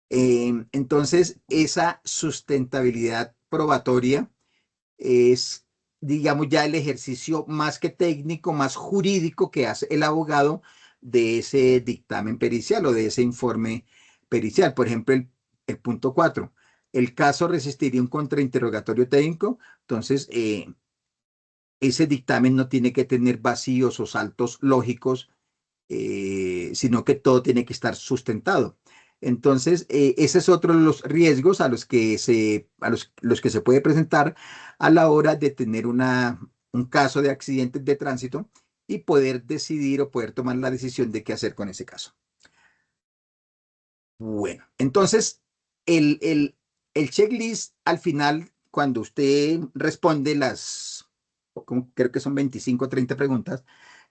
Entonces, esa sustentabilidad probatoria es, digamos, ya el ejercicio más que técnico, más jurídico que hace el abogado de ese dictamen pericial o de ese informe pericial. Por ejemplo, el punto 4, el caso resistiría un contrainterrogatorio técnico, entonces ese dictamen no tiene que tener vacíos o saltos lógicos, sino que todo tiene que estar sustentado. Entonces, ese es otro de los riesgos a los que se puede presentar a la hora de tener un caso de accidentes de tránsito y poder decidir o poder tomar la decisión de qué hacer con ese caso. Bueno, entonces, el checklist al final, cuando usted responde creo que son 25 o 30 preguntas,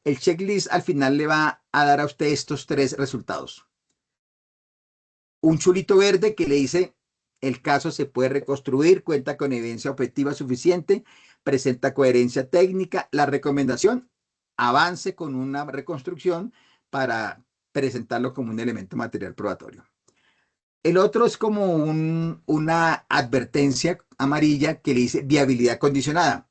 el checklist al final le va a dar a usted estos tres resultados. Un chulito verde que le dice el caso se puede reconstruir, cuenta con evidencia objetiva suficiente, presenta coherencia técnica. La recomendación, avance con una reconstrucción para presentarlo como un elemento material probatorio. El otro es como una advertencia amarilla que le dice viabilidad condicionada.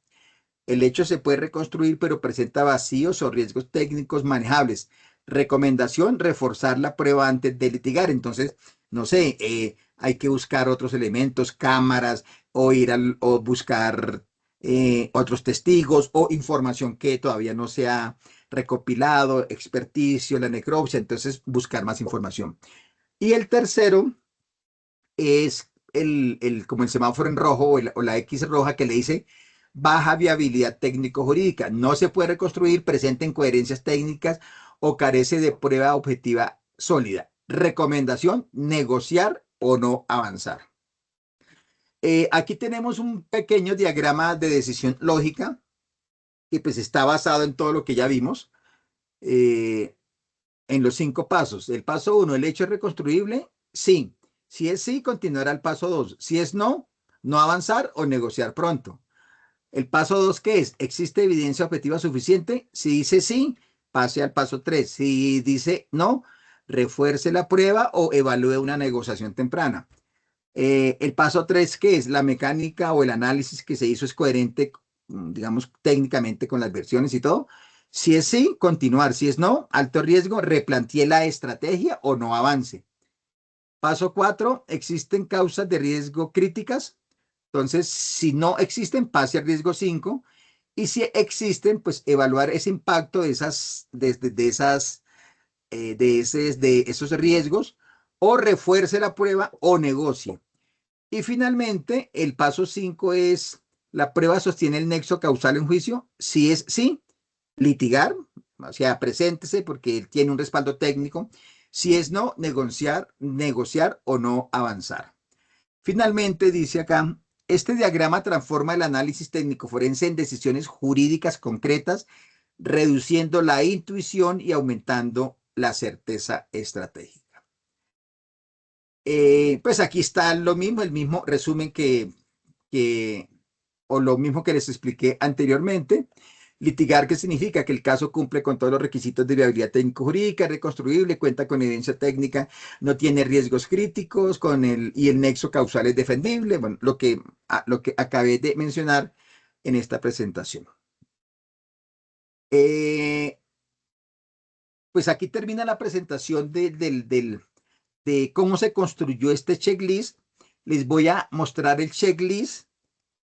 El hecho se puede reconstruir, pero presenta vacíos o riesgos técnicos manejables. Recomendación, reforzar la prueba antes de litigar. Entonces, no sé, hay que buscar otros elementos, cámaras, o buscar otros testigos o información que todavía no se ha recopilado, experticio, la necropsia, entonces buscar más información. Y el tercero es como el semáforo en rojo o la X roja que le dice baja viabilidad técnico-jurídica. No se puede reconstruir, presenta incoherencias técnicas o carece de prueba objetiva sólida. Recomendación, negociar o no avanzar. Aquí tenemos un pequeño diagrama de decisión lógica que pues está basado en todo lo que ya vimos, en los 5 pasos. El paso 1, ¿el hecho es reconstruible? Sí. Si es sí, continuará el paso 2. Si es no, no avanzar o negociar pronto. El paso 2, ¿qué es? ¿Existe evidencia objetiva suficiente? Si dice sí, pase al paso 3. Si dice no, refuerce la prueba o evalúe una negociación temprana. El paso 3, ¿qué es? La mecánica o el análisis que se hizo es coherente, digamos, técnicamente con las versiones y todo. Si es sí, continuar. Si es no, alto riesgo, replantee la estrategia o no avance. Paso 4, ¿existen causas de riesgo críticas? Entonces, si no existen, pase al riesgo 5. Y si existen, pues evaluar ese impacto de de esos riesgos o refuerce la prueba o negocie. Y finalmente, el paso 5 es, ¿la prueba sostiene el nexo causal en juicio? Si es sí, litigar, o sea, preséntese porque él tiene un respaldo técnico. Si es no, negociar o no avanzar. Finalmente, dice acá, este diagrama transforma el análisis técnico forense en decisiones jurídicas concretas, reduciendo la intuición y aumentando la certeza estratégica. Pues aquí está lo mismo, el mismo resumen que, o lo mismo que les expliqué anteriormente. Litigar, ¿qué significa? Que el caso cumple con todos los requisitos de viabilidad técnico-jurídica, reconstruible, cuenta con evidencia técnica, no tiene riesgos críticos y el nexo causal es defendible. Bueno, lo que acabé de mencionar en esta presentación. Eh, pues aquí termina la presentación de cómo se construyó este checklist. Les voy a mostrar el checklist.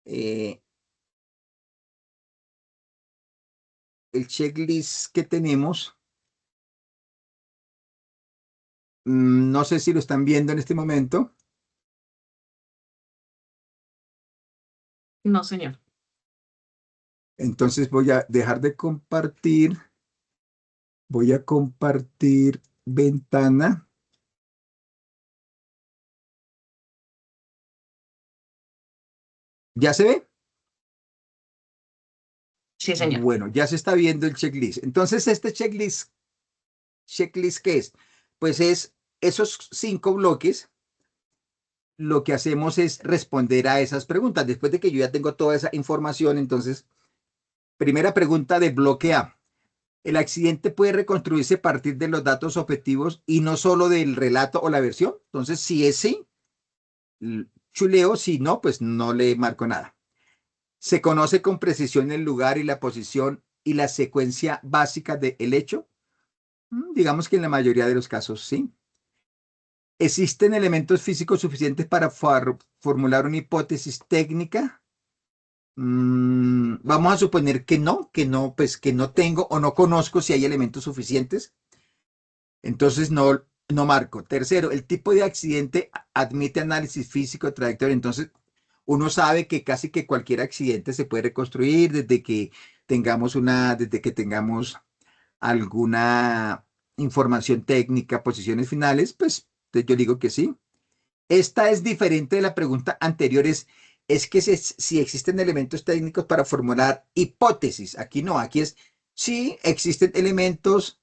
eh, el checklist que tenemos. No sé si lo están viendo en este momento. No, señor. Entonces voy a dejar de compartir. Voy a compartir ventana. ¿Ya se ve? Sí, señor. Bueno, ya se está viendo el checklist. Entonces, este checklist, ¿qué es? Pues es esos 5 bloques. Lo que hacemos es responder a esas preguntas. Después de que yo ya tengo toda esa información, entonces, primera pregunta de bloque A. ¿El accidente puede reconstruirse a partir de los datos objetivos y no solo del relato o la versión? Entonces, si es sí, chuleo; si no, pues no le marco nada. ¿Se conoce con precisión el lugar y la posición y la secuencia básica del hecho? Digamos que en la mayoría de los casos sí. ¿Existen elementos físicos suficientes para formular una hipótesis técnica? Vamos a suponer que no, pues que no tengo o no conozco si hay elementos suficientes. Entonces no marco. Tercero, el tipo de accidente admite análisis físico, trayectoria. Entonces, uno sabe que casi que cualquier accidente se puede reconstruir desde que tengamos alguna información técnica, posiciones finales, pues yo digo que sí. Esta es diferente de la pregunta anterior, es que si existen elementos técnicos para formular hipótesis. Aquí no, aquí es si existen elementos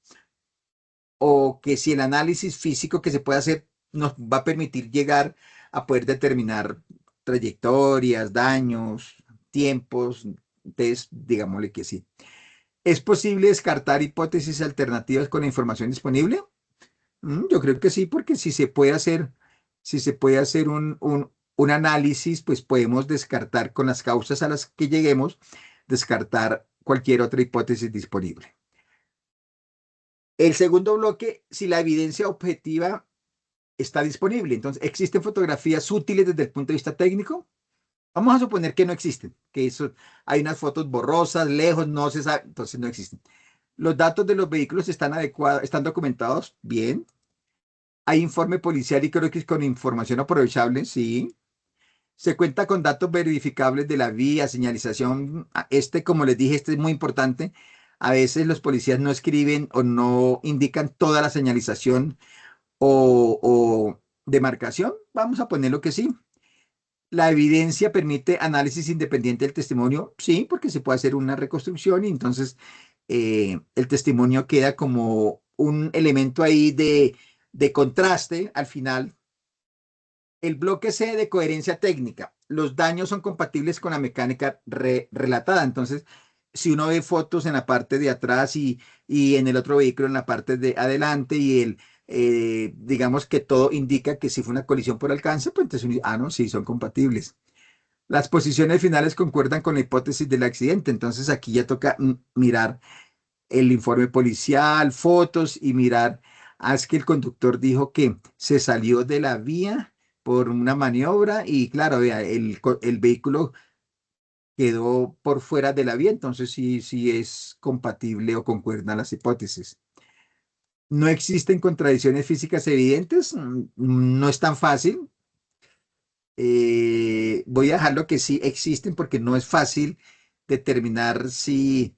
o que si el análisis físico que se puede hacer nos va a permitir llegar a poder determinar trayectorias, daños, tiempos, entonces digámosle que sí. ¿Es posible descartar hipótesis alternativas con la información disponible? Yo creo que sí, porque si se puede hacer un análisis, pues podemos descartar con las causas a las que lleguemos, descartar cualquier otra hipótesis disponible. El segundo bloque, si la evidencia objetiva está disponible. Entonces, ¿existen fotografías útiles desde el punto de vista técnico? Vamos a suponer que no existen, que eso, hay unas fotos borrosas, lejos, no se sabe, entonces no existen. Los datos de los vehículos están adecuados, están documentados bien. Hay informe policial y creo que es con información aprovechable, sí. Se cuenta con datos verificables de la vía, señalización. Como les dije, este es muy importante. A veces los policías no escriben o no indican toda la señalización o demarcación. Vamos a ponerlo que sí. La evidencia permite análisis independiente del testimonio, sí, porque se puede hacer una reconstrucción y entonces el testimonio queda como un elemento ahí de contraste al final. El bloque C de coherencia técnica. Los daños son compatibles con la mecánica relatada. Entonces, si uno ve fotos en la parte de atrás y en el otro vehículo en la parte de adelante digamos que todo indica que si fue una colisión por alcance, pues entonces no, sí, son compatibles. Las posiciones finales concuerdan con la hipótesis del accidente. Entonces, aquí ya toca mirar el informe policial, fotos y mirar, es que el conductor dijo que se salió de la vía por una maniobra y claro, vea, el vehículo quedó por fuera de la vía, entonces sí, sí es compatible o concuerdan las hipótesis. No existen contradicciones físicas evidentes, no es tan fácil. Voy a dejarlo que sí existen porque no es fácil determinar si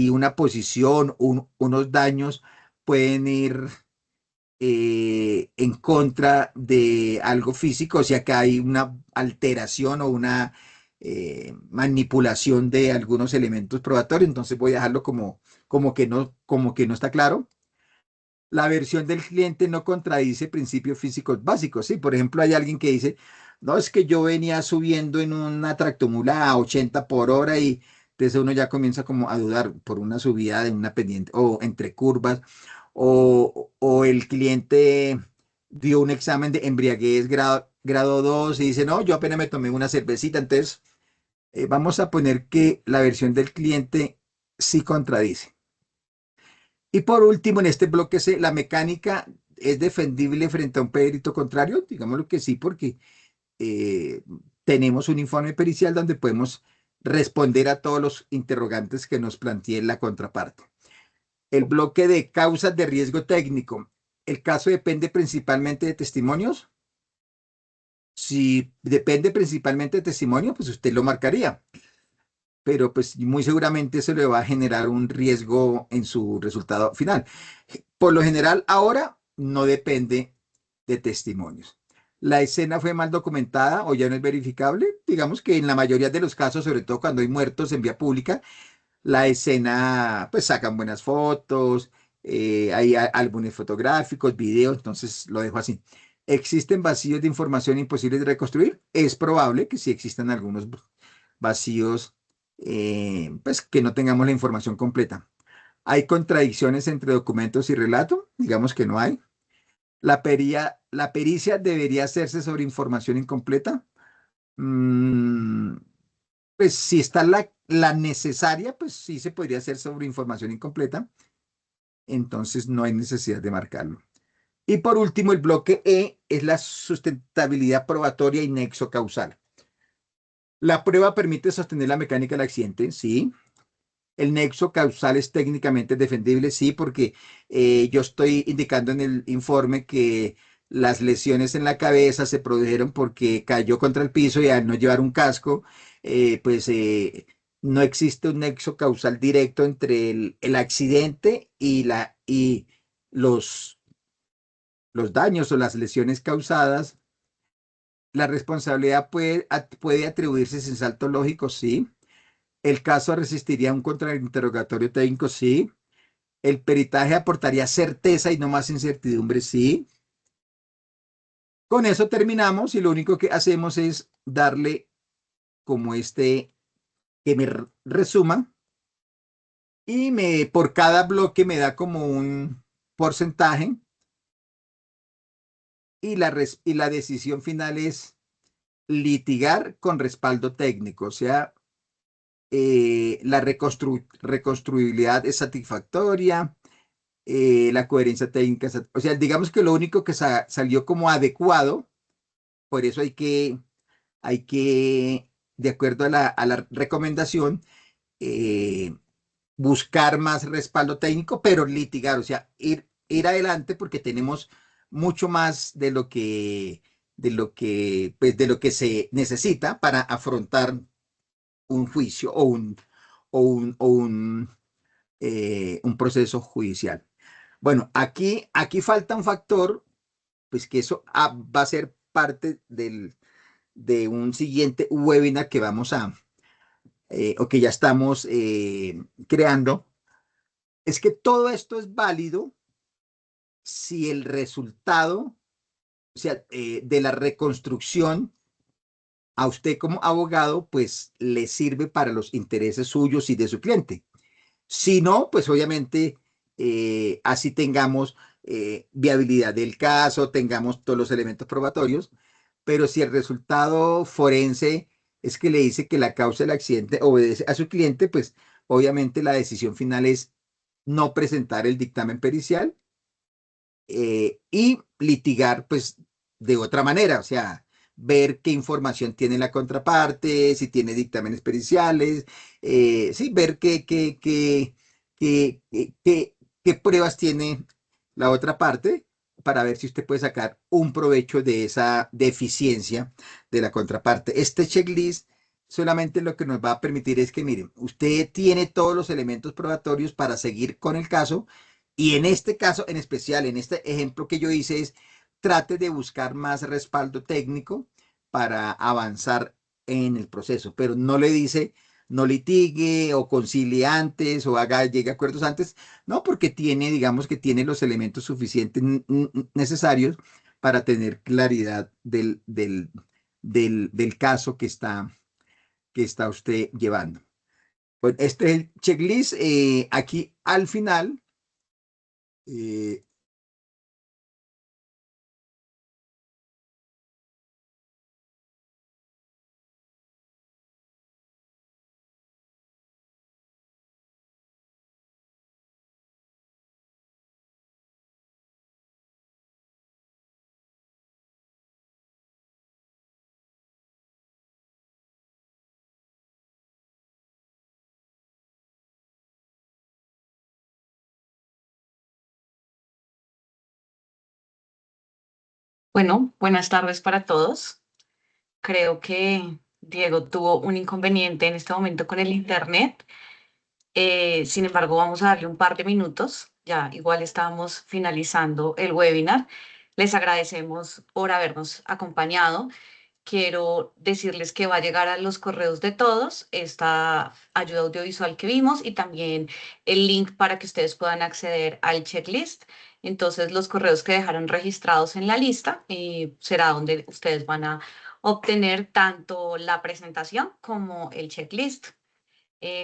una posición, unos daños pueden ir en contra de algo físico, o sea que hay una alteración o una manipulación de algunos elementos probatorios, entonces voy a dejarlo como que no está claro. La versión del cliente no contradice principios físicos básicos, ¿sí? Por ejemplo, hay alguien que dice, no, es que yo venía subiendo en una tractomula a 80 por hora y entonces uno ya comienza como a dudar por una subida de una pendiente o entre curvas o el cliente dio un examen de embriaguez grado 2 y dice, no, yo apenas me tomé una cervecita, entonces vamos a poner que la versión del cliente sí contradice. Y por último, en este bloque C, la mecánica es defendible frente a un perito contrario, digámoslo que sí, porque eh, tenemos un informe pericial donde podemos responder a todos los interrogantes que nos plantee la contraparte. El bloque de causas de riesgo técnico. El caso depende principalmente de testimonios. Si depende principalmente de testimonio, pues usted lo marcaría, pero pues muy seguramente eso le va a generar un riesgo en su resultado final. Por lo general, ahora no depende de testimonios. La escena fue mal documentada o ya no es verificable. Digamos que en la mayoría de los casos, sobre todo cuando hay muertos en vía pública, la escena, pues sacan buenas fotos, hay álbumes fotográficos, videos, entonces lo dejo así. ¿Existen vacíos de información imposibles de reconstruir? Es probable que sí existan algunos vacíos, pues que no tengamos la información completa. ¿Hay contradicciones entre documentos y relato? Digamos que no hay. La pericia debería hacerse sobre información incompleta. Mm, pues si está la necesaria, pues sí se podría hacer sobre información incompleta. Entonces no hay necesidad de marcarlo. Y por último, el bloque E es la sustentabilidad probatoria y nexo causal. La prueba permite sostener la mecánica del accidente, sí. El nexo causal es técnicamente defendible, sí, porque yo estoy indicando en el informe que las lesiones en la cabeza se produjeron porque cayó contra el piso y al no llevar un casco, pues no existe un nexo causal directo entre el accidente y los, los daños o las lesiones causadas. La responsabilidad puede atribuirse sin salto lógico, sí. El caso resistiría un contrainterrogatorio técnico, sí. El peritaje aportaría certeza y no más incertidumbre, sí. Con eso terminamos y lo único que hacemos es darle como que me resuma y por cada bloque me da como un porcentaje y la decisión final es litigar con respaldo técnico, o sea, la reconstruibilidad es satisfactoria, la coherencia técnica, o sea, digamos que lo único que salió como adecuado, por eso hay que, de acuerdo a la recomendación, eh, buscar más respaldo técnico, pero litigar, o sea, ir adelante porque tenemos mucho más de lo que se necesita para afrontar un juicio o un proceso judicial. Bueno, aquí falta un factor, pues que eso va a ser parte de un siguiente webinar que vamos o que ya estamos creando. Es que todo esto es válido si el resultado, o sea, de la reconstrucción a usted como abogado, pues le sirve para los intereses suyos y de su cliente. Si no, pues obviamente así tengamos viabilidad del caso, tengamos todos los elementos probatorios, pero si el resultado forense es que le dice que la causa del accidente obedece a su cliente, pues obviamente la decisión final es no presentar el dictamen pericial y litigar pues de otra manera, o sea, ver qué información tiene la contraparte, si tiene dictámenes periciales, sí, ver qué pruebas tiene la otra parte para ver si usted puede sacar un provecho de esa deficiencia de la contraparte. Este checklist solamente lo que nos va a permitir es que, miren, usted tiene todos los elementos probatorios para seguir con el caso y en este caso, en especial, en este ejemplo que yo hice, trate de buscar más respaldo técnico para avanzar en el proceso, pero no le dice no litigue o concilie antes o llegue a acuerdos antes, no, porque digamos que tiene los elementos suficientes necesarios para tener claridad del caso que está usted llevando. Pues este es el checklist. Aquí al final, eh, Bueno, buenas tardes para todos. Creo que Diego tuvo un inconveniente en este momento con el internet. Sin embargo, vamos a darle un par de minutos. Ya igual estábamos finalizando el webinar. Les agradecemos por habernos acompañado. Quiero decirles que va a llegar a los correos de todos esta ayuda audiovisual que vimos y también el link para que ustedes puedan acceder al checklist. Entonces, los correos que dejaron registrados en la lista será donde ustedes van a obtener tanto la presentación como el checklist.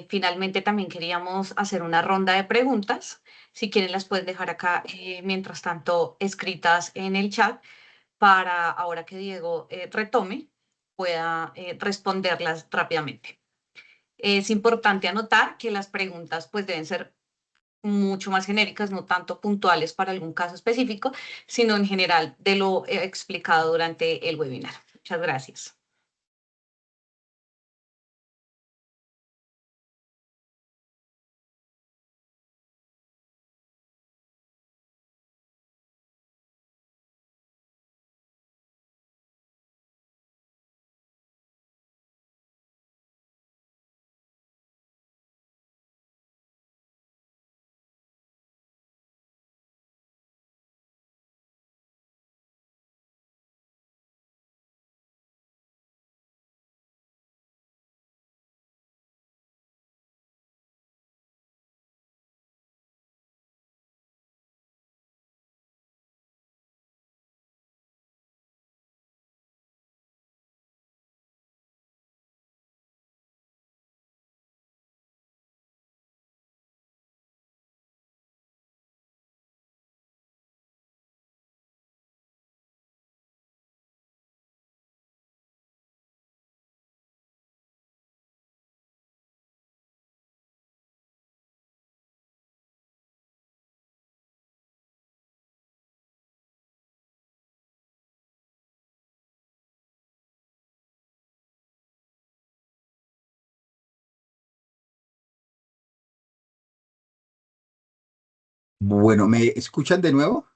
Finalmente, también queríamos hacer una ronda de preguntas. Si quieren, las pueden dejar acá, mientras tanto, escritas en el chat para ahora que Diego retome, pueda responderlas rápidamente. Es importante anotar que las preguntas pues deben ser mucho más genéricas, no tanto puntuales para algún caso específico, sino en general de lo explicado durante el webinar. Muchas gracias. Bueno, ¿me escuchan de nuevo?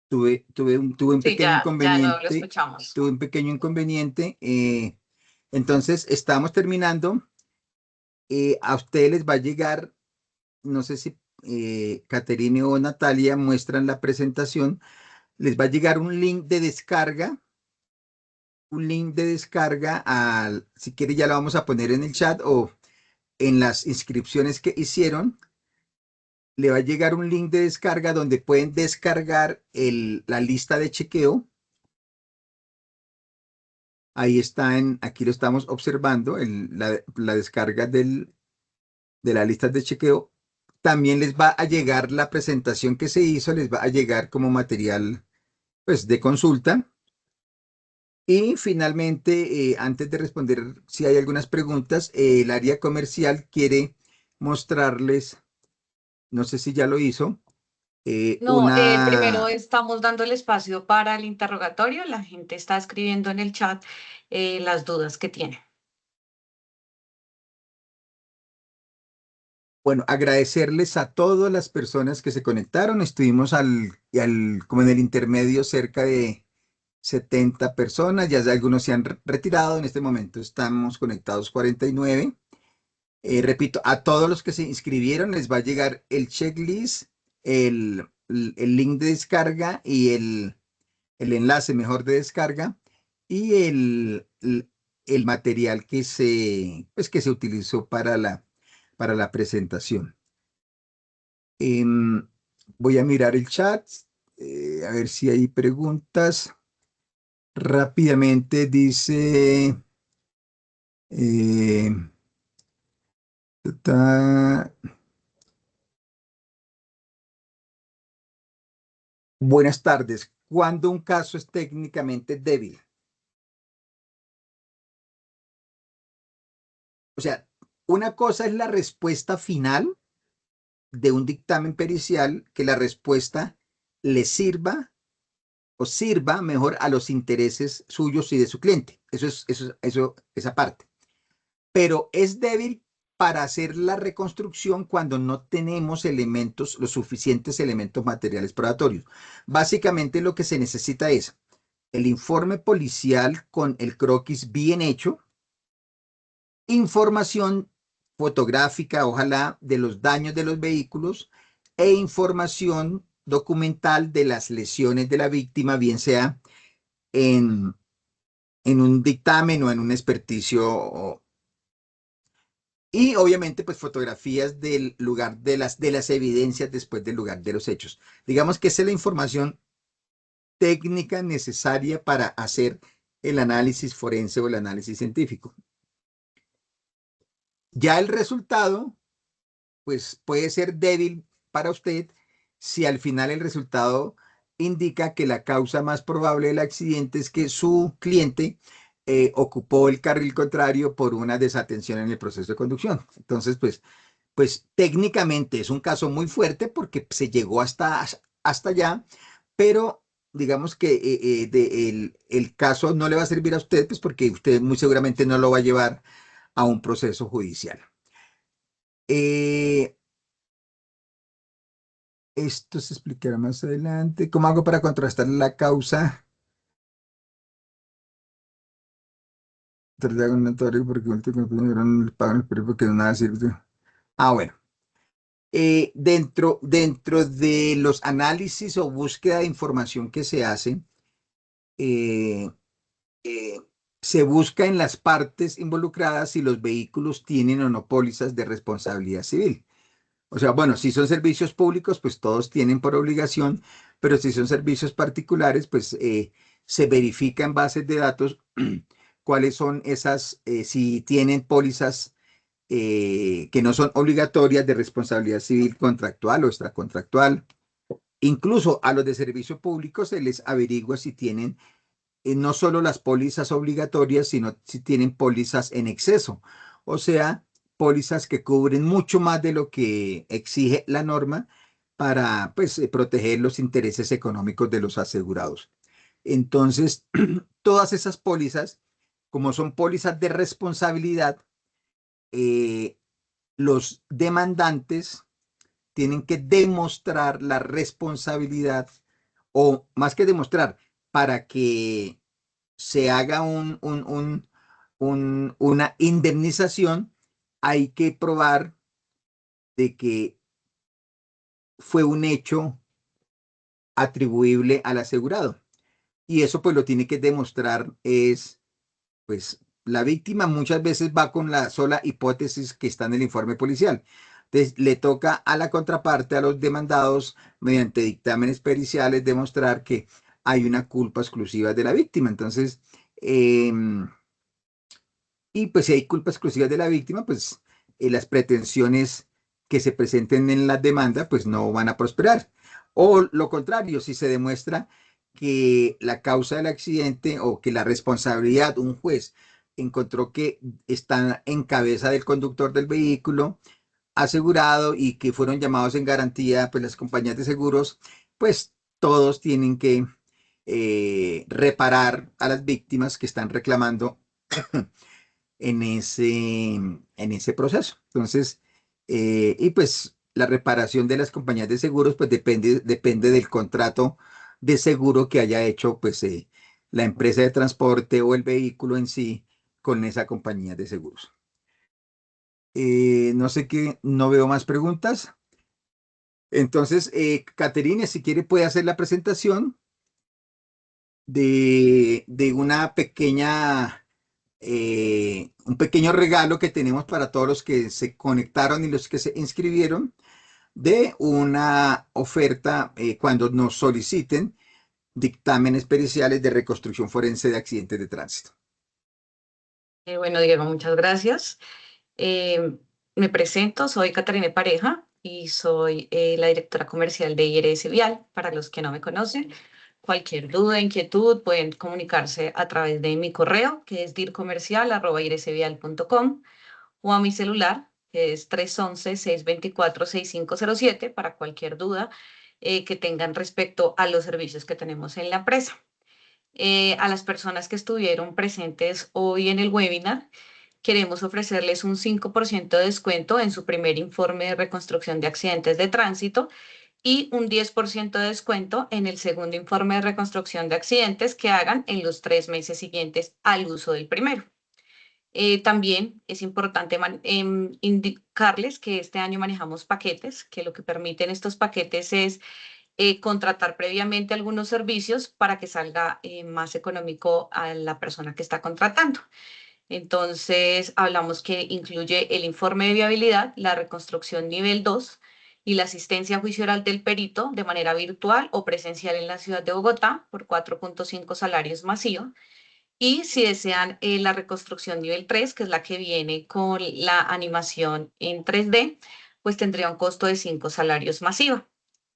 Tuve un Sí, pequeño ya de nuevo lo inconveniente, escuchamos. tuve un pequeño inconveniente. Entonces, estamos terminando. A ustedes les va a llegar, no sé si Caterine o Natalia muestran la presentación, les va a llegar un link de descarga al, si quiere ya lo vamos a poner en el chat o en las inscripciones que hicieron, le va a llegar un link de descarga donde pueden descargar la lista de chequeo. Ahí está, aquí lo estamos observando, la descarga de las listas de chequeo. También les va a llegar la presentación que se hizo, les va a llegar como material pues, de consulta. Y finalmente, antes de responder si hay algunas preguntas, el área comercial quiere mostrarles, no sé si ya lo hizo, No, primero una. estamos dando el espacio para el interrogatorio. La gente está escribiendo en el chat las dudas que tiene. Bueno, agradecerles a todas las personas que se conectaron. Estuvimos como en el intermedio cerca de 70 personas. Ya algunos se han retirado. En este momento estamos conectados 49. Repito, a todos los que se inscribieron les va a llegar el checklist, el link de descarga y el enlace mejor de descarga y el material pues, que se utilizó para la presentación. Em, Voy a mirar el chat, a ver si hay preguntas. Rápidamente dice, eh, ta- buenas tardes. ¿Cuándo un caso es técnicamente débil? O sea, una cosa es la respuesta final de un dictamen pericial, que la respuesta le sirva o sirva mejor a los intereses suyos y de su cliente. Esa parte. Pero es débil para hacer la reconstrucción cuando no tenemos los suficientes elementos materiales probatorios. Básicamente lo que se necesita es el informe policial con el croquis bien hecho, información fotográfica, ojalá, de los daños de los vehículos e información documental de las lesiones de la víctima, bien sea en, en un dictamen o en un experticio. Y obviamente, pues fotografías del lugar de las evidencias después del lugar de los hechos. Digamos que esa es la información técnica necesaria para hacer el análisis forense o el análisis científico. Ya el resultado, pues puede ser débil para usted si al final el resultado indica que la causa más probable del accidente es que su cliente ocupó el carril contrario por una desatención en el proceso de conducción. Entonces, pues técnicamente es un caso muy fuerte porque se llegó hasta allá, pero digamos que el caso no le va a servir a usted, pues porque usted muy seguramente no lo va a llevar a un proceso judicial. Eh, Esto se explicará más adelante. ¿Cómo hago para contrastar la causa tras un notorio porque último el pago el periodo porque nada sirve? Ah, bueno. Dentro de los análisis o búsqueda de información que se hace, eh, eh, se busca en las partes involucradas si los vehículos tienen o no pólizas de responsabilidad civil. O sea, bueno, si son servicios públicos, pues todos tienen por obligación, pero si son servicios particulares, pues se verifica en bases de datos cuáles son esas, si tienen pólizas que no son obligatorias de responsabilidad civil contractual o extracontractual. Incluso a los de servicio público se les averigua si tienen no solo las pólizas obligatorias, sino si tienen pólizas en exceso. O sea, pólizas que cubren mucho más de lo que exige la norma para pues, proteger los intereses económicos de los asegurados. Entonces, todas esas pólizas, como son pólizas de responsabilidad, los demandantes tienen que demostrar la responsabilidad, o más que demostrar, para que se haga una indemnización, hay que probar de que fue un hecho atribuible al asegurado. Y eso pues lo tiene que demostrar es, pues la víctima muchas veces va con la sola hipótesis que está en el informe policial. Entonces le toca a la contraparte, a los demandados, mediante dictámenes periciales, demostrar que hay una culpa exclusiva de la víctima. Entonces, y pues si hay culpa exclusiva de la víctima, pues las pretensiones que se presenten en la demanda, pues no van a prosperar. O lo contrario, si se demuestra que la causa del accidente o que la responsabilidad, un juez encontró que está en cabeza del conductor del vehículo asegurado y que fueron llamados en garantía, pues las compañías de seguros, pues todos tienen que reparar a las víctimas que están reclamando en ese proceso. Entonces, y pues la reparación de las compañías de seguros, pues depende del contrato de seguro que haya hecho, pues, la empresa de transporte o el vehículo en sí con esa compañía de seguros. No sé qué, no veo más preguntas. Entonces, Caterine, si quiere, puede hacer la presentación de una pequeña un pequeño regalo que tenemos para todos los que se conectaron y los que se inscribieron de una oferta cuando nos soliciten dictámenes periciales de reconstrucción forense de accidentes de tránsito. Bueno, Diego, muchas gracias. Eh, Me presento, soy Catarina Pareja y soy la directora comercial de IRS Vial, para los que no me conocen. Cualquier duda, inquietud, pueden comunicarse a través de mi correo, que es dircomercial@irsvial.com, o a mi celular, que es 311-624-6507, para cualquier duda que tengan respecto a los servicios que tenemos en la empresa. A las personas que estuvieron presentes hoy en el webinar, queremos ofrecerles un 5% de descuento en su primer informe de reconstrucción de accidentes de tránsito y un 10% de descuento en el segundo informe de reconstrucción de accidentes que hagan en los 3 meses siguientes al uso del primero. También es importante indicarles que este año manejamos paquetes, que lo que permiten estos paquetes es contratar previamente algunos servicios para que salga más económico a la persona que está contratando. Entonces, hablamos que incluye el informe de viabilidad, la reconstrucción nivel 2 y la asistencia a juicio oral del perito de manera virtual o presencial en la ciudad de Bogotá por 4.5 salarios masivos. Y si desean la reconstrucción nivel 3, que es la que viene con la animación en 3D, pues tendría un costo de 5 salarios masiva.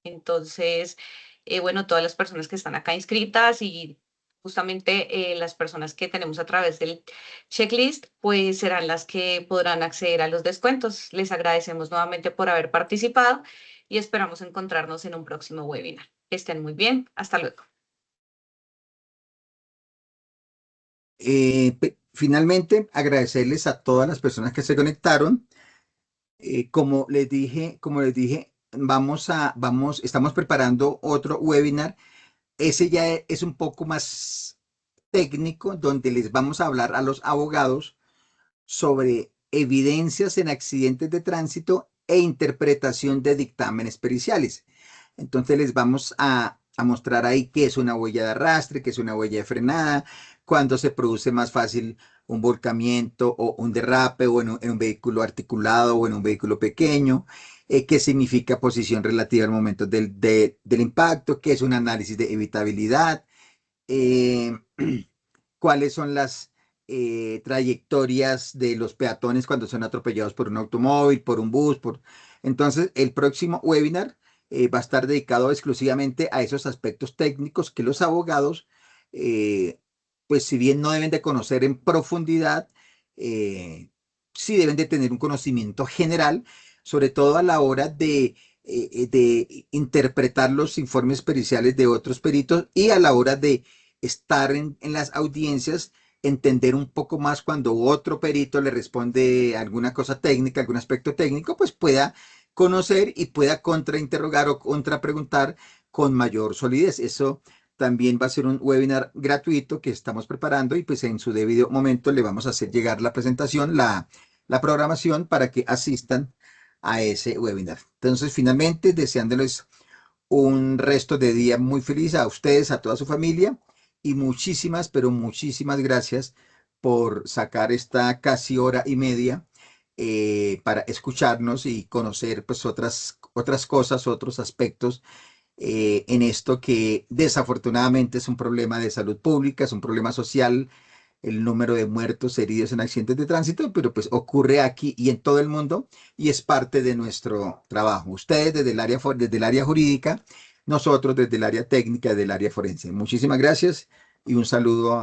Entonces, bueno, todas las personas que están acá inscritas y justamente las personas que tenemos a través del checklist, pues serán las que podrán acceder a los descuentos. Les agradecemos nuevamente por haber participado y esperamos encontrarnos en un próximo webinar. Que estén muy bien. Hasta luego. Finalmente, agradecerles a todas las personas que se conectaron. Como les dije, estamos preparando otro webinar. Ese ya es un poco más técnico, donde les vamos a hablar a los abogados sobre evidencias en accidentes de tránsito e interpretación de dictámenes periciales. Entonces les vamos a mostrar ahí qué es una huella de arrastre, qué es una huella de frenada, cuándo se produce más fácil un volcamiento o un derrape o en un vehículo articulado o en un vehículo pequeño, qué significa posición relativa al momento del impacto, qué es un análisis de evitabilidad, eh, cuáles son las trayectorias de los peatones cuando son atropellados por un automóvil, por un bus. Entonces, el próximo webinar va a estar dedicado exclusivamente a esos aspectos técnicos que los abogados, eh, pues si bien no deben de conocer en profundidad, sí deben de tener un conocimiento general, sobre todo a la hora de interpretar los informes periciales de otros peritos y a la hora de estar en las audiencias, entender un poco más cuando otro perito le responde alguna cosa técnica, algún aspecto técnico, pues pueda conocer y pueda contrainterrogar o contrapreguntar con mayor solidez. Eso también va a ser un webinar gratuito que estamos preparando y pues en su debido momento le vamos a hacer llegar la presentación, la programación para que asistan a ese webinar. Entonces, finalmente, deseándoles un resto de día muy feliz a ustedes, a toda su familia y muchísimas, pero muchísimas gracias por sacar esta casi hora y media para escucharnos y conocer pues otras cosas, otros aspectos en esto que desafortunadamente es un problema de salud pública, es un problema social, el número de muertos, heridos en accidentes de tránsito, pero pues ocurre aquí y en todo el mundo y es parte de nuestro trabajo. Ustedes desde el área jurídica, nosotros desde el área técnica, del área forense. Muchísimas gracias y un saludo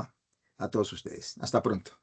a todos ustedes. Hasta pronto.